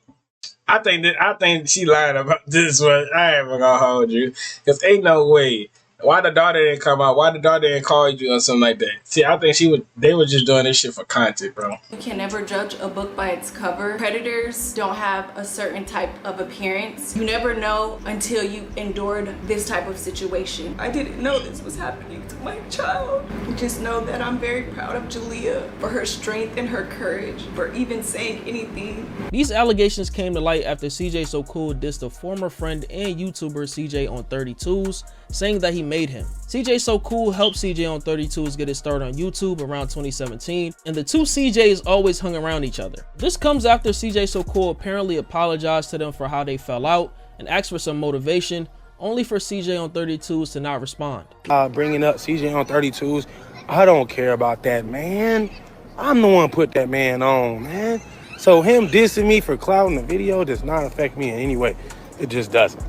I think she lied about this one. I ain't gonna hold you, because ain't no way Why the daughter didn't come out? Why the daughter didn't call you or something like that? See, I think they were just doing this shit for content, bro. You can never judge a book by its cover. Predators don't have a certain type of appearance. You never know until you endured this type of situation. I didn't know this was happening to my child. Just know that I'm very proud of Jalea for her strength and her courage, for even saying anything. These allegations came to light after CJ So Cool dissed a former friend and YouTuber CJ on 32s, saying that he made him. CJ So Cool helped CJ on 32s get his start on YouTube around 2017, and the two CJs always hung around each other. This comes after CJ So Cool apparently apologized to them for how they fell out and asked for some motivation, only for CJ on 32s to not respond. Bringing up CJ on 32s, I don't care about that, man. I'm the one put that man on, man. So him dissing me for clout in the video does not affect me in any way. It just doesn't.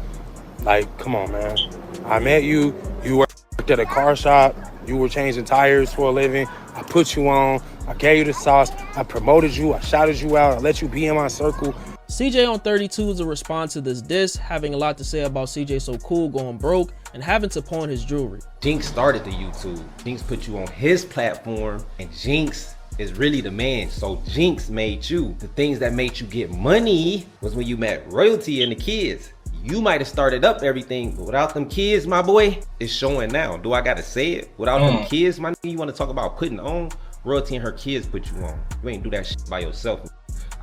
Like, come on, man. I met you. You worked at a car shop. You were changing tires for a living. I put you on. I gave you the sauce. I promoted you. I shouted you out. I let you be in my circle. CJ on 32s will respond to this diss, having a lot to say about CJ So Cool going broke and having to pawn his jewelry. Jinx started the YouTube. Jinx put you on his platform, and Jinx is really the man. So Jinx made you. The things that made you get money was when you met Royalty and the kids. You might have started up everything, but without them kids, my boy, it's showing now. Do I gotta say it? Without them kids, my nigga, you wanna talk about putting on? Royalty and her kids put you on. You ain't do that shit by yourself.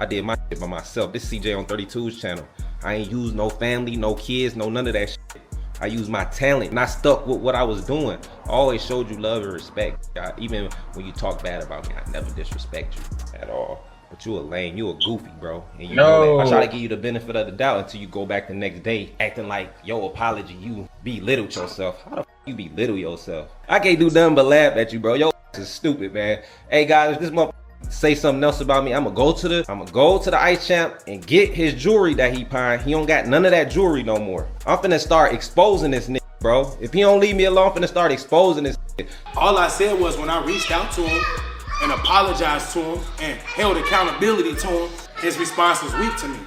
I did my shit by myself. This CJ on 32's channel. I ain't used no family, no kids, no none of that shit. I used my talent and I stuck with what I was doing. I always showed you love and respect. Even when you talk bad about me, I never disrespect you at all. But you a lame, you a goofy, bro. And you know that. I try to give you the benefit of the doubt until you go back the next day acting like your apology, you belittled yourself. How the f you belittle yourself? I can't do nothing but laugh at you, bro. Your ass is stupid, man. Hey guys, if this motherfucker say something else about me, I'ma go to the Ice Champ and get his jewelry that he pined. He don't got none of that jewelry no more. I'm finna start exposing this nigga, bro. If he don't leave me alone, I'm finna start exposing this nigga. All I said was when I reached out to him and apologized to him and held accountability to him, his response was weak to me.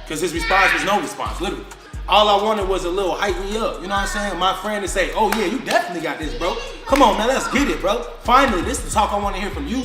Because his response was no response, literally. All I wanted was a little hype me up, you know what I'm saying? My friend to say, oh yeah, you definitely got this, bro. Come on, man, let's get it, bro. Finally, this is the talk I want to hear from you.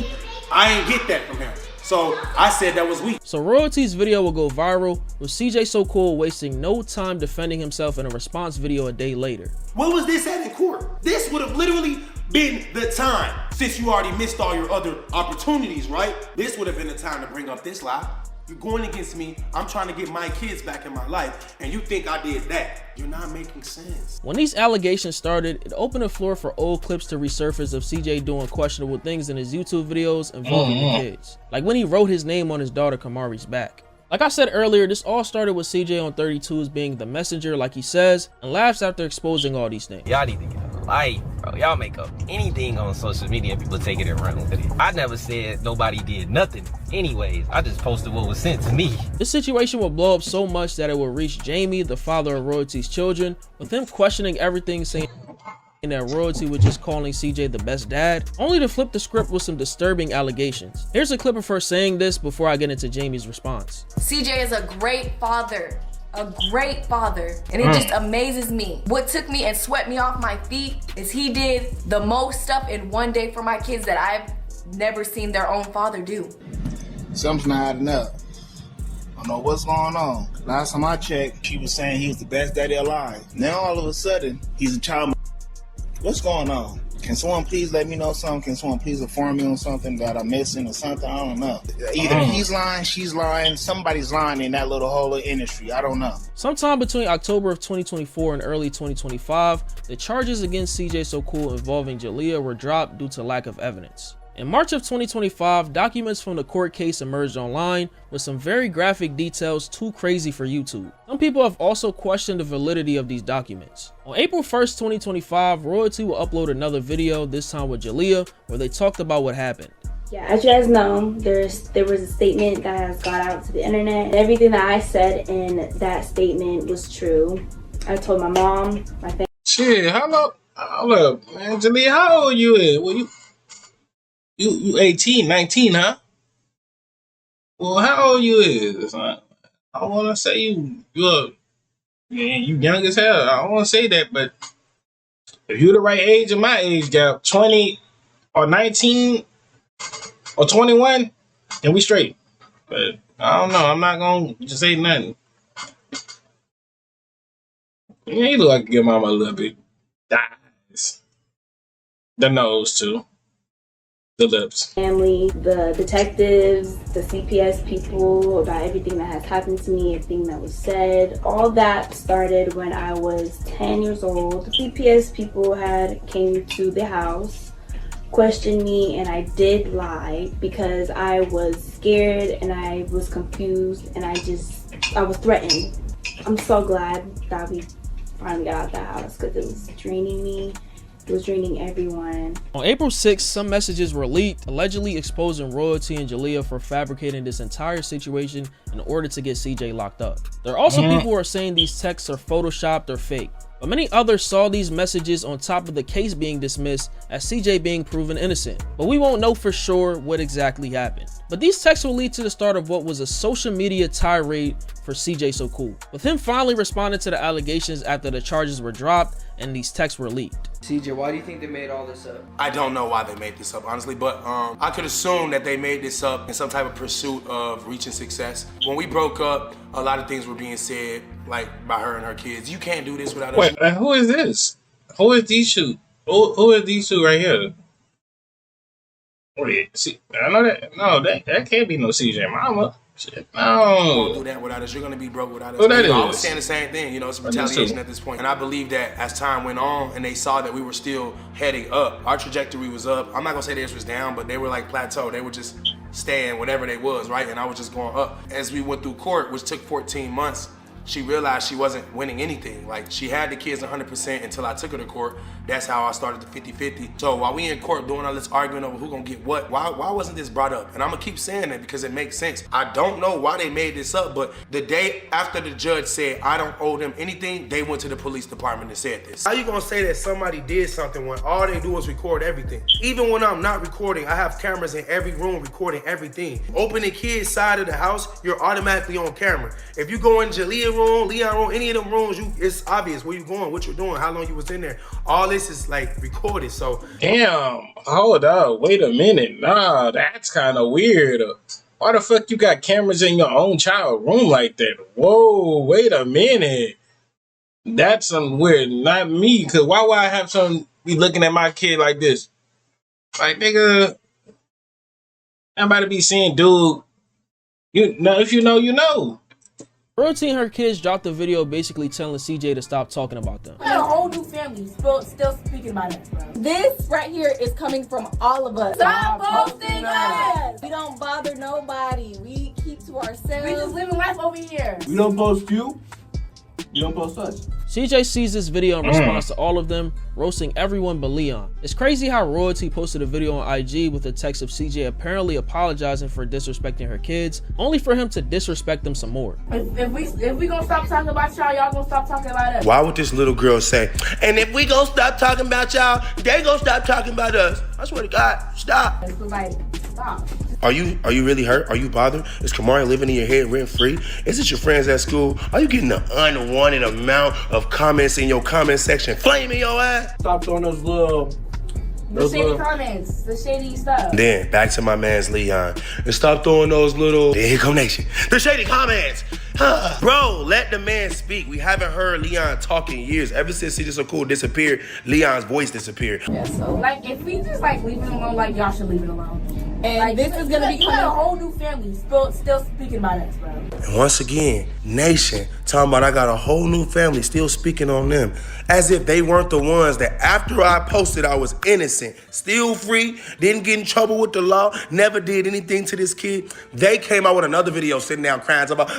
I ain't get that from him. So I said that was weak. So Royalty's video will go viral, with CJ So Cool wasting no time defending himself in a response video a day later. What was this at in court? This would have literally been the time, since you already missed all your other opportunities, right? This would have been the time to bring up this lie. You're going against me. I'm trying to get my kids back in my life, and you think I did that. You're not making sense. When these allegations started, it opened the floor for old clips to resurface of CJ doing questionable things in his YouTube videos involving the kids. Like when he wrote his name on his daughter Kamari's back. Like I said earlier, this all started with CJ on 32s being the messenger like he says, and laughs after exposing all these things. Y'all need to get a life, bro. Y'all make up anything on social media and people take it and run with it. I never said nobody did nothing anyways. I just posted what was sent to me. This situation will blow up so much that it will reach Jamie, the father of Royalty's children, with him questioning everything, saying that Royalty was just calling CJ the best dad, only to flip the script with some disturbing allegations. Here's a clip of her saying this before I get into Jamie's response. CJ is a great father. A great father, and it just amazes me. What took me and swept me off my feet is he did the most stuff in one day for my kids that I've never seen their own father do. Something's not adding up. I don't know what's going on. Last time I checked, she was saying he was the best daddy alive. Now all of a sudden, he's a child. What's going on? Can someone please let me know something? Can someone please inform me on something that I'm missing or something? I don't know. Either he's lying, she's lying, somebody's lying in that little whole industry. I don't know. Sometime between October of 2024 and early 2025, the charges against CJ So Cool involving Jalea were dropped due to lack of evidence. In March of 2025, documents from the court case emerged online with some very graphic details too crazy for YouTube. Some people have also questioned the validity of these documents. On April 1st, 2025, Royalty will upload another video, this time with Jalea, where they talked about what happened. Yeah, as you guys know, there was a statement that has got out to the internet. Everything that I said in that statement was true. I told my mom, my family. Shit, hold up, man. Jalea, how old you is? Well, you 18, 19, huh? Well, how old you is? I don't want to say you young as hell. I don't want to say that, but If you the right age and my age gap, 20 or 19 or 21, then we straight. But I don't know. I'm not going to say nothing. Yeah, you look like your mama a little bit. Dies. The nose, too. The lips. Family, the detectives, the CPS people, about everything that has happened to me, everything that was said. All that started when I was 10 years old. The CPS people came to the house, questioned me, and I did lie because I was scared and I was confused and I was threatened. I'm so glad that we finally got out the house because it was draining me. It was draining everyone. On April 6th, some messages were leaked, allegedly exposing Royalty and Jalea for fabricating this entire situation in order to get CJ locked up. There are also people who are saying these texts are photoshopped or fake, but many others saw these messages on top of the case being dismissed as CJ being proven innocent. But we won't know for sure what exactly happened. But these texts will lead to the start of what was a social media tirade for CJ So Cool, with him finally responding to the allegations after the charges were dropped and these texts were leaked. CJ, why do you think they made all this up? I don't know why they made this up, honestly, but I could assume that they made this up in some type of pursuit of reaching success. When we broke up, a lot of things were being said, like by her and her kids. You can't do this without us. Wait, who is this? Who is these two? Who are these two right here? Wait, see, I know that. No, that can't be no CJ mama. Shit, no. Don't do that without us. You're gonna be broke without us. Who that is? I was saying the same thing. You know, it's retaliation at this point. And I believe that as time went on and they saw that we were still heading up, our trajectory was up. I'm not gonna say theirs was down, but they were like plateau. They were just staying whatever they was, right? And I was just going up. As we went through court, which took 14 months, she realized she wasn't winning anything. Like, she had the kids 100% until I took her to court. That's how I started the 50-50. So while we in court doing all this arguing over who gonna get what, why wasn't this brought up? And I'm gonna keep saying that because it makes sense. I don't know why they made this up, but the day after the judge said I don't owe them anything, they went to the police department and said this. How you gonna say that somebody did something when all they do is record everything? Even when I'm not recording, I have cameras in every room recording everything. Open the kid's side of the house, you're automatically on camera. If you go in Jalea room, Leon room, any of them rooms, it's obvious where you going, what you're doing, how long you was in there. All this is like recorded, so. Damn, hold up, wait a minute. Nah, that's kind of weird. Why the fuck you got cameras in your own child room like that? Whoa, wait a minute. That's some weird, not me, because why would I have some be looking at my kid like this? Like, nigga, I'm about to be saying, dude, you know, if you know, you know. Royalty and her kids dropped a video basically telling CJ to stop talking about them. We got a whole new family still speaking about us, bro. This right here is coming from all of us. Stop posting us! We don't bother nobody. We keep to ourselves. We just living life over here. We don't post you. You don't post us. CJ sees this video in response to all of them, roasting everyone but Leon. It's crazy how Royalty posted a video on IG with a text of CJ apparently apologizing for disrespecting her kids, only for him to disrespect them some more. If we gonna stop talking about y'all, y'all gonna stop talking about us. Why would this little girl say, and if we gonna stop talking about y'all, they gonna stop talking about us? I swear to God, stop. Stop. Are you really hurt? Are you bothered? Is Kamari living in your head rent free? Is it your friends at school? Are you getting an unwanted amount of comments in your comment section flaming your ass? Stop throwing those little... The shady comments, the shady stuff. Then, back to my man's Leon. And stop throwing those little... Here come Nation. The shady comments. Bro, let the man speak. We haven't heard Leon talk in years. Ever since CJ So Cool disappeared, Leon's voice disappeared. Yeah, so, like, if we just, like, leave it alone, like, y'all should leave it alone. And like, this is gonna become a whole new family still speaking about us, bro. And once again, Nation talking about I got a whole new family still speaking on them. As if they weren't the ones that after I posted I was innocent, still free, didn't get in trouble with the law, never did anything to this kid. They came out with another video sitting down crying about,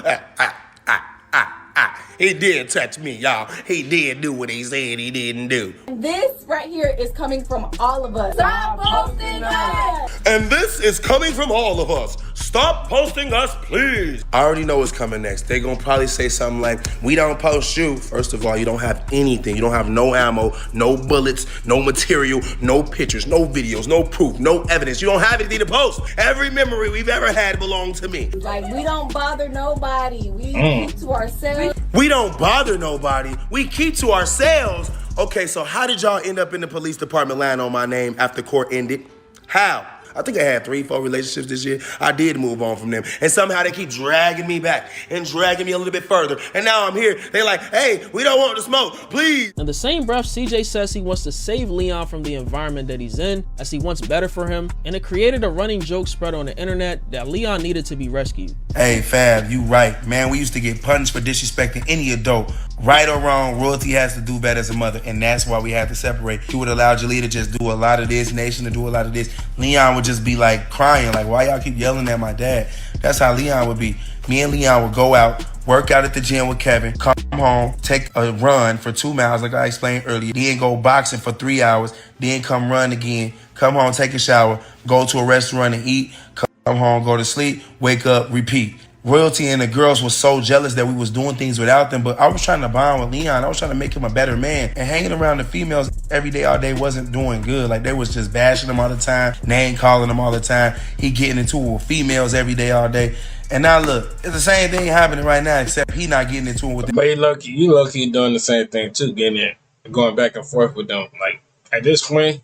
he did touch me, y'all. He did do what he said he didn't do. This right here is coming from all of us. Stop posting us! And this is coming from all of us. Stop posting us, please. I already know what's coming next. They're gonna probably say something like, we don't post you. First of all, you don't have anything. You don't have no ammo, no bullets, no material, no pictures, no videos, no proof, no evidence. You don't have anything to post. Every memory we've ever had belonged to me. Like, we don't bother nobody. We keep to ourselves. We don't bother nobody. We keep to ourselves. Okay, so how did y'all end up in the police department lying on my name after court ended? How? I think I had 3-4 relationships this year. I did move on from them. And somehow they keep dragging me back and dragging me a little bit further. And now I'm here. They like, hey, we don't want to smoke, please. In the same breath, CJ says he wants to save Leon from the environment that he's in, as he wants better for him, and it created a running joke spread on the internet that Leon needed to be rescued. Hey, Fab, you right. Man, we used to get punished for disrespecting any adult. Right or wrong, royalty has to do better as a mother, and that's why we have to separate. He would allow Jalea to just do a lot of this, Nation to do a lot of this. Leon would just be like crying, like, why y'all keep yelling at my dad? That's how Leon would be. Me and Leon would go out, work out at the gym with Kevin, come home, take a run for 2 miles, like I explained earlier, then go boxing for 3 hours, then come run again, come home, take a shower, go to a restaurant and eat, come home, go to sleep, wake up, repeat. Royalty and the girls were so jealous that we was doing things without them, but I was trying to bond with Leon. I was trying to make him a better man. And hanging around the females every day, all day wasn't doing good. Like, they was just bashing him all the time, name calling him all the time. He getting into it with females every day, all day. And now look, it's the same thing happening right now, except he not getting into it with them. But you low-key doing the same thing too, getting it, going back and forth with them. Like, at this point,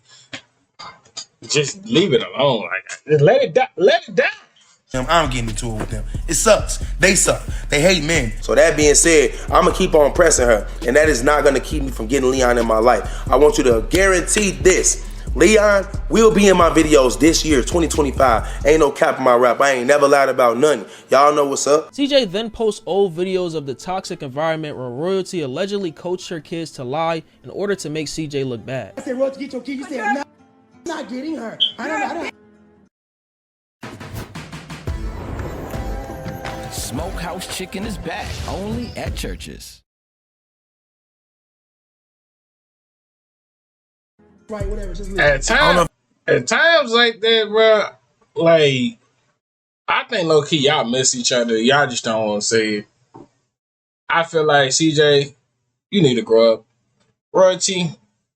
just leave it alone. Like, just let it die. Let it die. I'm getting into it with them. It sucks. They suck. They hate men. So that being said, I'm going to keep on pressing her. And that is not going to keep me from getting Leon in my life. I want you to guarantee this. Leon will be in my videos this year, 2025. Ain't no cap in my rap. I ain't never lied about nothing. Y'all know what's up. CJ then posts old videos of the toxic environment where Royalty allegedly coached her kids to lie in order to make CJ look bad. I said, Royalty, get your kid. You said, no, I'm not getting her. I don't. Smokehouse chicken is back, only at Church's. Right, whatever. Just at times like that, bro. Like, I think low key y'all miss each other. Y'all just don't want to say it. I feel like CJ, you need to grow up. Royalty,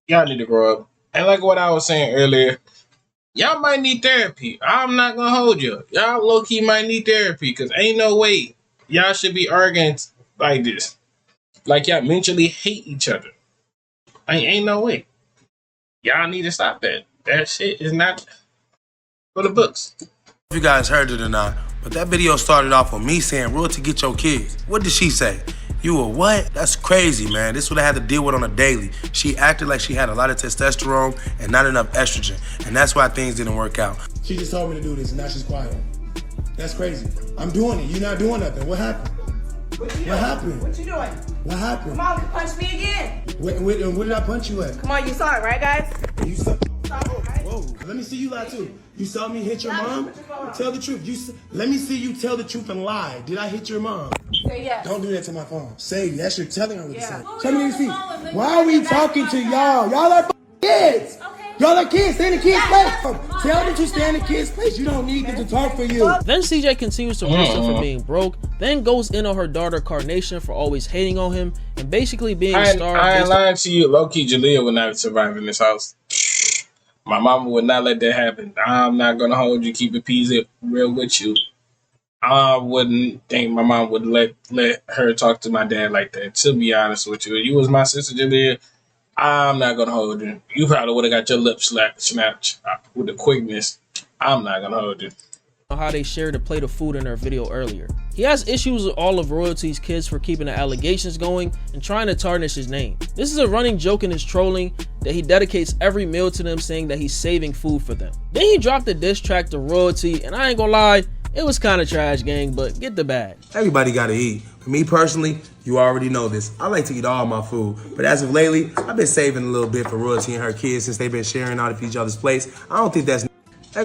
y'all need to grow up. And like what I was saying earlier, y'all might need therapy. I'm not gonna hold you. Y'all low key might need therapy because ain't no way y'all should be arguing like this. Like y'all mutually hate each other. Ain't no way. Y'all need to stop that. That shit is not for the books. If you guys heard it or not, but that video started off with me saying, Royalty, get your kids. What did she say? You a what? That's crazy, man. This is what I had to deal with on a daily. She acted like she had a lot of testosterone and not enough estrogen. And that's why things didn't work out. She just told me to do this and now she's quiet. That's crazy. I'm doing it. You're not doing nothing. What happened? What happened? What you doing? What happened? Come on, punch me again. Where did I punch you at? Come on, you saw it, right, guys? You saw it. Whoa, let me see you lie too. You saw me hit your mom? Tell the truth. Let me see you tell the truth and lie. Did I hit your mom? Say yes. Don't do that to my phone. Say that you're telling her what to say. Tell me to see. Why are we talking to y'all? Y'all are kids. Y'all are kids. Stay in the kids' place. Tell them to stay in the kids' place. You don't need them to talk for you. Then CJ continues to roast her for being broke, then goes in on her daughter Carnation for always hating on him, and basically being starved. I ain't lying to you. Low-key, Jalea would not survive in this house. My mama would not let that happen. I'm not going to hold you, keep it PZ real with you. I wouldn't think my mom would let her talk to my dad like that, to be honest with you. You was my sister, Jalea. I'm not going to hold you. You probably would have got your lips snapped with the quickness. I'm not going to hold you. How they shared a plate of food in their video earlier. He has issues with all of Royalty's kids for keeping the allegations going and trying to tarnish his name. This is a running joke in his trolling that he dedicates every meal to them, saying that he's saving food for them. Then he dropped a diss track to Royalty, and I ain't gonna lie, it was kind of trash, gang, but get the bag. Everybody gotta eat. For me personally, you already know this. I like to eat all my food, but as of lately, I've been saving a little bit for Royalty and her kids since they've been sharing out of each other's plates. I don't think that's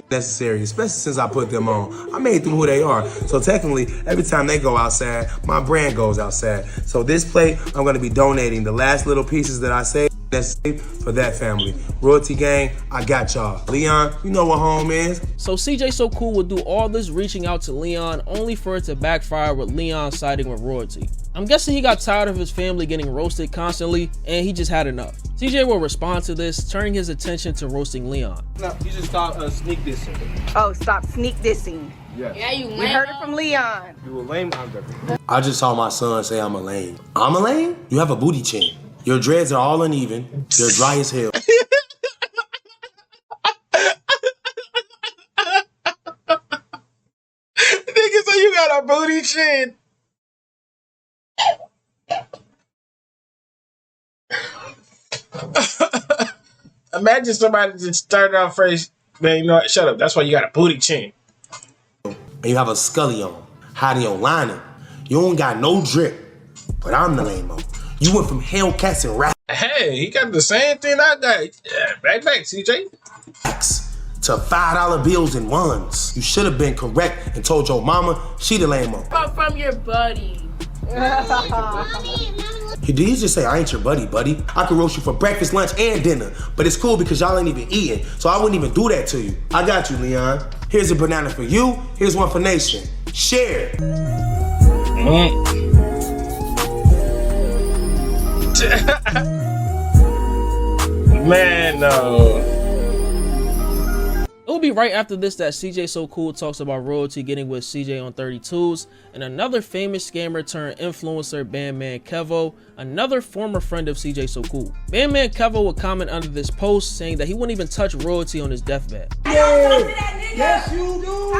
necessary, especially since I put them on. I made them who they are. So technically, every time they go outside, my brand goes outside. So this plate, I'm gonna be donating the last little pieces that I saved for that family. Royalty gang, I got y'all. Leon, you know what home is. So CJ So Cool would do all this reaching out to Leon only for it to backfire with Leon siding with Royalty. I'm guessing he got tired of his family getting roasted constantly and he just had enough. CJ will respond to this, turning his attention to roasting Leon. No, you just stop sneak dissing. Oh, stop sneak dissing. Yes. Yeah, you lame. We heard it from Leon. You a lame motherfucker. I just saw my son say I'm a lame. I'm a lame? You have a booty chin. Your dreads are all uneven. They're dry as hell. Nigga, so you got a booty chin. Imagine somebody just started off first. Man, you know what? Shut up. That's why you got a booty chin. And you have a scully on, hiding your lining. You don't got no drip, but I'm the lame-o. You went from Hellcats and rap. Hey, he got the same thing I got. Yeah, back, CJ. To $5 bills and ones. You should have been correct and told your mama she the lame-o. But from your buddy. Did he just say, I ain't your buddy? I could roast you for breakfast, lunch, and dinner. But it's cool because y'all ain't even eating, so I wouldn't even do that to you. I got you, Leon. Here's a banana for you. Here's one for Nation. Share. Man, no. It will be right after this that CJ So Cool talks about royalty getting with CJ on 32s, and another famous scammer turned influencer, Bandman Kevo, another former friend of CJ So Cool. Bandman Kevo would comment under this post saying that he wouldn't even touch royalty on his deathbed. Yes, you do.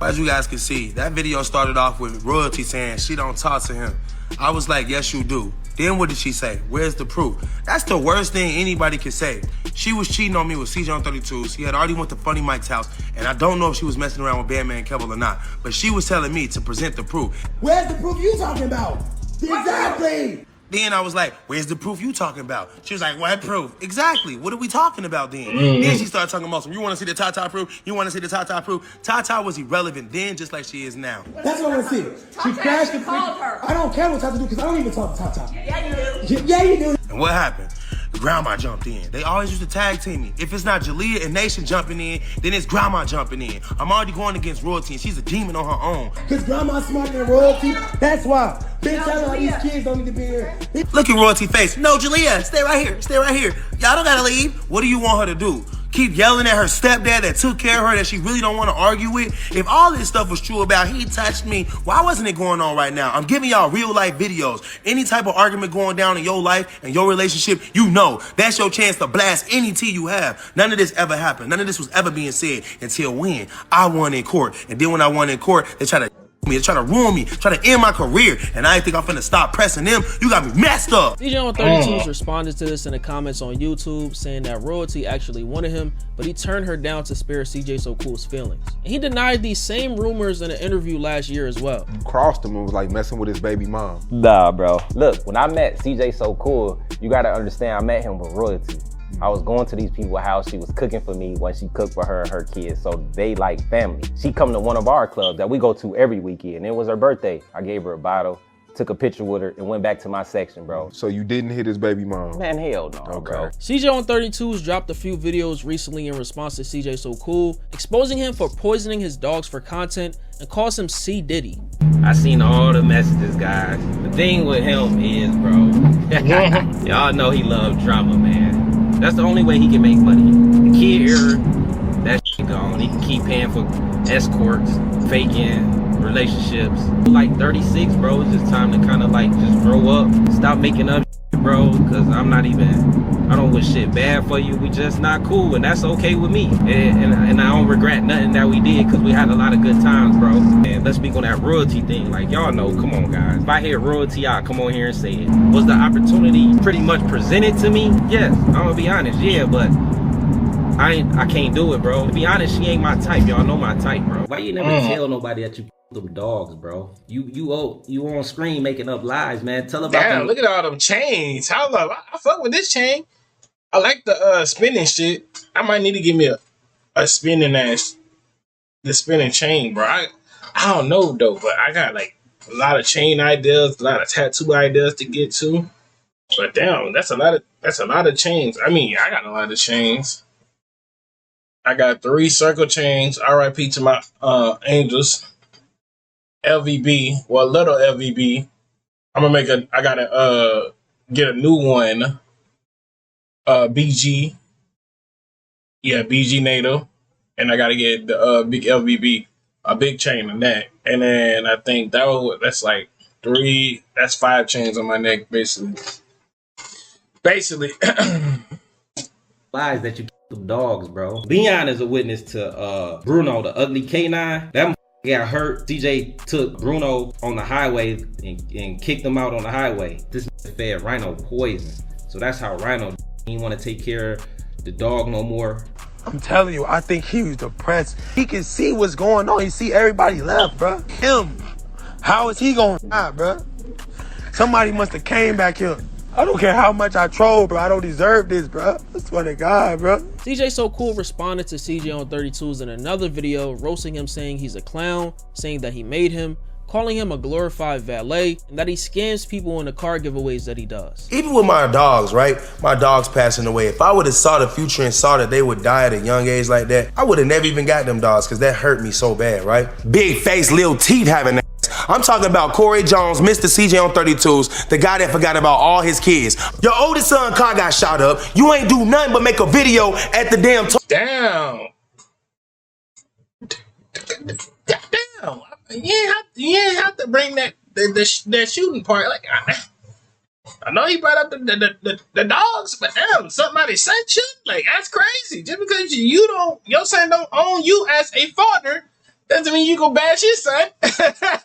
As you guys can see, that video started off with royalty saying she don't talk to him. I was like, yes, you do. Then what did she say? Where's the proof? That's the worst thing anybody could say. She was cheating on me with CJ on 32s. She had already went to Funny Mike's house, and I don't know if she was messing around with Bandman Kevo or not, but she was telling me to present the proof. Where's the proof you talking about? Exactly. Then I was like, where's the proof you talking about? She was like, what proof? Exactly. What are we talking about then? Then she started talking about some, you want to see the Tata proof? You want to see the Tata proof? Tata was irrelevant then, just like she is now. That's what I want to see. She crashed the called her. I don't care what Tata do because I don't even talk to Tata. Yeah, you do. Yeah, you do. And what happened? Grandma jumped in. They always used to tag team me. If it's not Jalea and Nation jumping in, then it's Grandma jumping in. I'm already going against royalty, and she's a demon on her own. Because Grandma's smarter than royalty? That's why. Been telling her these kids don't need to be here. Look at royalty face. No, Jalea, stay right here. Stay right here. Y'all don't gotta leave. What do you want her to do? Keep yelling at her stepdad that took care of her that she really don't want to argue with? If all this stuff was true about he touched me, why wasn't it going on right now? I'm giving y'all real life videos. Any type of argument going down in your life and your relationship, you know, that's your chance to blast any tea you have. None of this ever happened. None of this was ever being said until when I won in court. And then when I won in court, they try to me, try to ruin me, try to end my career, and I ain't think I'm finna stop pressing them. You got me messed up. CJ on 32s responded to this in the comments on YouTube, saying that royalty actually wanted him, but he turned her down to spare CJ So Cool's feelings. And he denied these same rumors in an interview last year as well. Crossed him and was like messing with his baby mom. Nah, bro. Look, when I met CJ So Cool, you gotta understand, I met him with royalty. I was going to these people's house. She was cooking for me when she cooked for her and her kids. So they like family. She come to one of our clubs that we go to every weekend. It was her birthday. I gave her a bottle, took a picture with her, and went back to my section, bro. So you didn't hit his baby mom? Man, hell no, okay, bro. CJ on 32s dropped a few videos recently in response to CJ So Cool, exposing him for poisoning his dogs for content and calls him C. Diddy. I seen all the messages, guys. The thing with him is, bro, y'all know he loves drama, man. That's the only way he can make money. The kid era, that shit gone. He can keep paying for escorts, faking relationships. Like 36, bro, it's just time to kind of like just grow up. Stop making up shit, bro, because I don't wish shit bad for you. We just not cool, and that's okay with me. And I don't regret nothing that we did because we had a lot of good times, bro. And let's speak on that royalty thing. Like, y'all know, come on, guys. If I hear royalty, I'll come on here and say it. Was the opportunity pretty much presented to me? Yes, I'm gonna be honest, yeah, but I can't do it, bro. To be honest, she ain't my type. Y'all know my type, bro. Why you never tell nobody that you them dogs, bro? You on screen making up lies, man. Tell about Damn, them. look at all them chains. I fuck with this chain. I like the spinning shit. I might need to give me a spinning the spinning chain, bro. I don't know though, but I got like a lot of chain ideas, a lot of tattoo ideas to get to. But damn, that's a lot of chains. I mean, I got a lot of chains. I got 3 circle chains. RIP to my angels. LVB, well, little LVB. I gotta get a new one. BG. Yeah, BG NATO. And I gotta get the big LVB, a big chain on that. And then I think that's like 5 chains on my neck, basically. basically. Lies that you them dogs, bro. Leon is a witness to Bruno, the ugly K9. That got hurt. CJ took Bruno on the highway and kicked him out on the highway. This fed Rhino poison. So that's how Rhino didn't want to take care of the dog no more. I'm telling you, I think he was depressed. He can see what's going on. He see everybody left, bro. Him. How is he gonna die, bro? Somebody must have came back here. I don't care how much I troll, bro. I don't deserve this, bro. I swear to God, bro. CJ So Cool responded to CJ on 32s in another video, roasting him, saying he's a clown, saying that he made him, calling him a glorified valet, and that he scams people in the car giveaways that he does. Even with my dogs, right? My dogs passing away. If I would have saw the future and saw that they would die at a young age like that, I would have never even got them dogs because that hurt me so bad, right? Big face, little teeth having that. I'm talking about Corey Jones, Mr. CJ on 32s, the guy that forgot about all his kids. Your oldest son car got shot up. You ain't do nothing but make a video at the damn Damn. Damn. You ain't have to bring that shooting part. Like, I know he brought up the dogs, but damn, somebody sent you? Like, that's crazy. Just because your son don't own you as a father, doesn't mean you go bash his son.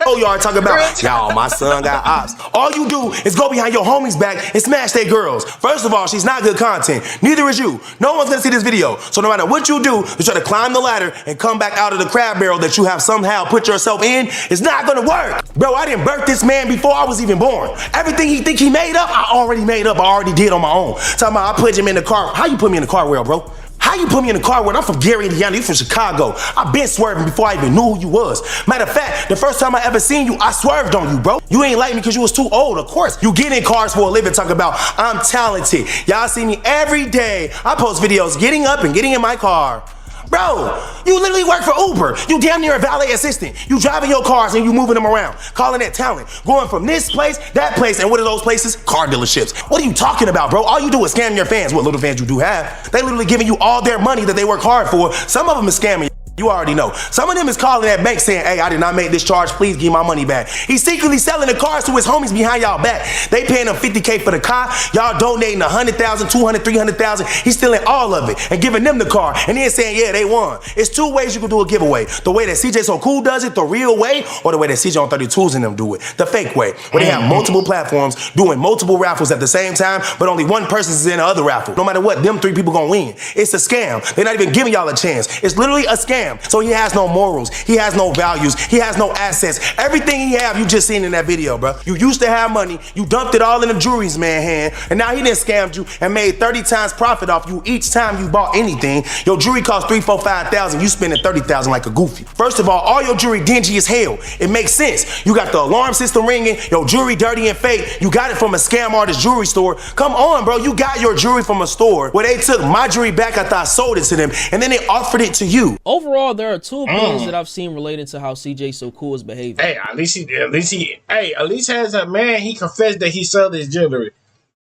Oh, y'all talking about, y'all, my son got ops. All you do is go behind your homie's back and smash their girls. First of all, she's not good content. Neither is you. No one's gonna see this video. So no matter what you do to try to climb the ladder and come back out of the crab barrel that you have somehow put yourself in, it's not gonna work. Bro, I didn't birth this man before I was even born. Everything he think he made up, I already made up. I already did on my own. Talking about I put him in the car. How you put me in the car well, bro? How you put me in the car when I'm from Gary, Indiana, you from Chicago? I've been swerving before I even knew who you was. Matter of fact, the first time I ever seen you, I swerved on you, bro. You ain't like me because you was too old, of course. You get in cars for a living talking about I'm talented. Y'all see me every day. I post videos getting up and getting in my car. Bro, you literally work for Uber. You damn near a valet assistant. You driving your cars and you moving them around, calling that talent. Going from this place, that place, and what are those places? Car dealerships. What are you talking about, bro? All you do is scam your fans. What little fans you do have. They literally giving you all their money that they work hard for. Some of them is scamming you. You already know. Some of them is calling that bank saying, hey, I did not make this charge. Please give my money back. He's secretly selling the cars to his homies behind y'all back. They paying him $50K for the car. Y'all donating $100,000, $200,000, $300,000. He's stealing all of it and giving them the car. And then saying, yeah, they won. It's two ways you can do a giveaway. The way that CJ So Cool does it, the real way, or the way that CJ on 32s and them do it, the fake way, where they have multiple platforms doing multiple raffles at the same time, but only one person's in the other raffle. No matter what, them three people gonna win. It's a scam. They're not even giving y'all a chance. It's literally a scam. So he has no morals. He has no values. He has no assets. Everything he have, you just seen in that video, bro. You used to have money. You dumped it all in the jury's man hand, and now he done scammed you and made 30 times profit off you each time you bought anything. Your jewelry cost $3,000, $4,000, $5,000. You spending $30,000 like a goofy. First of all your jewelry dingy as hell. It makes sense. You got the alarm system ringing. Your jewelry dirty and fake. You got it from a scam artist jewelry store. Come on, bro. You got your jewelry from a store where they took my jewelry back after I sold it to them, and then they offered it to you. Overall, there are two opinions that I've seen related to how CJ So Cool is behaving. Hey, at least has a man. He confessed that he sold his jewelry.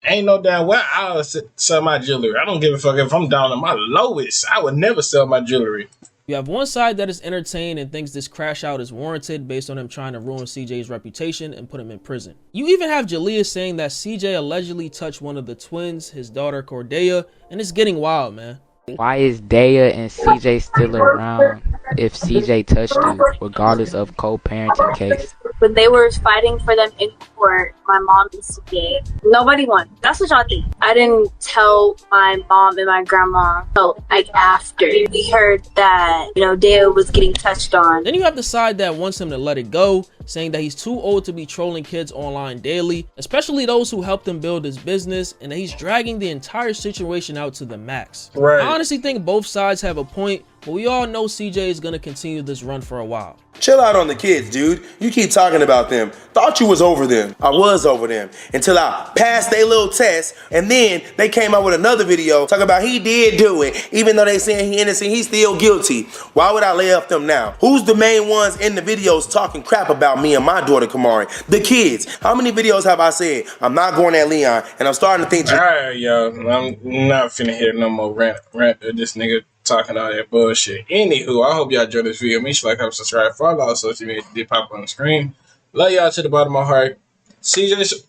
Ain't no damn way I'll sell my jewelry. I don't give a fuck if I'm down to my lowest. I would never sell my jewelry. You have one side that is entertained and thinks this crash out is warranted based on him trying to ruin CJ's reputation and put him in prison. You even have Jalea saying that CJ allegedly touched one of the twins, his daughter Cordelia, and it's getting wild, man. Why is Daya and CJ still around if CJ touched you, regardless of co-parenting case? When they were fighting for them in court, my mom and CJ, nobody won. That's what y'all think. I didn't tell my mom and my grandma until like after we heard that, Daya was getting touched on. Then you have the side that wants him to let it go, saying that he's too old to be trolling kids online daily, especially those who helped him build his business, and that he's dragging the entire situation out to the max. Right. I honestly think both sides have a point, but we all know CJ is going to continue this run for a while. Chill out on the kids, dude. You keep talking about them. Thought you was over them. I was over them until I passed their little test, and then they came out with another video talking about he did do it. Even though they saying he innocent, he's still guilty. Why would I lay off them now? Who's the main ones in the videos talking crap about me and my daughter Kamari? The kids. How many videos have I said I'm not going at Leon, and I'm starting to think. All right, yo, I'm not finna hear no more rant of this nigga talking all that bullshit. Anywho, I hope y'all enjoyed this video. Make sure like, comment, subscribe, follow all social media did pop on the screen. Love y'all to the bottom of my heart. CJ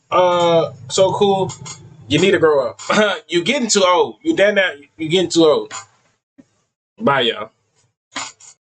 So Cool. You need to grow up. You getting too old. You getting too old. Bye, y'all.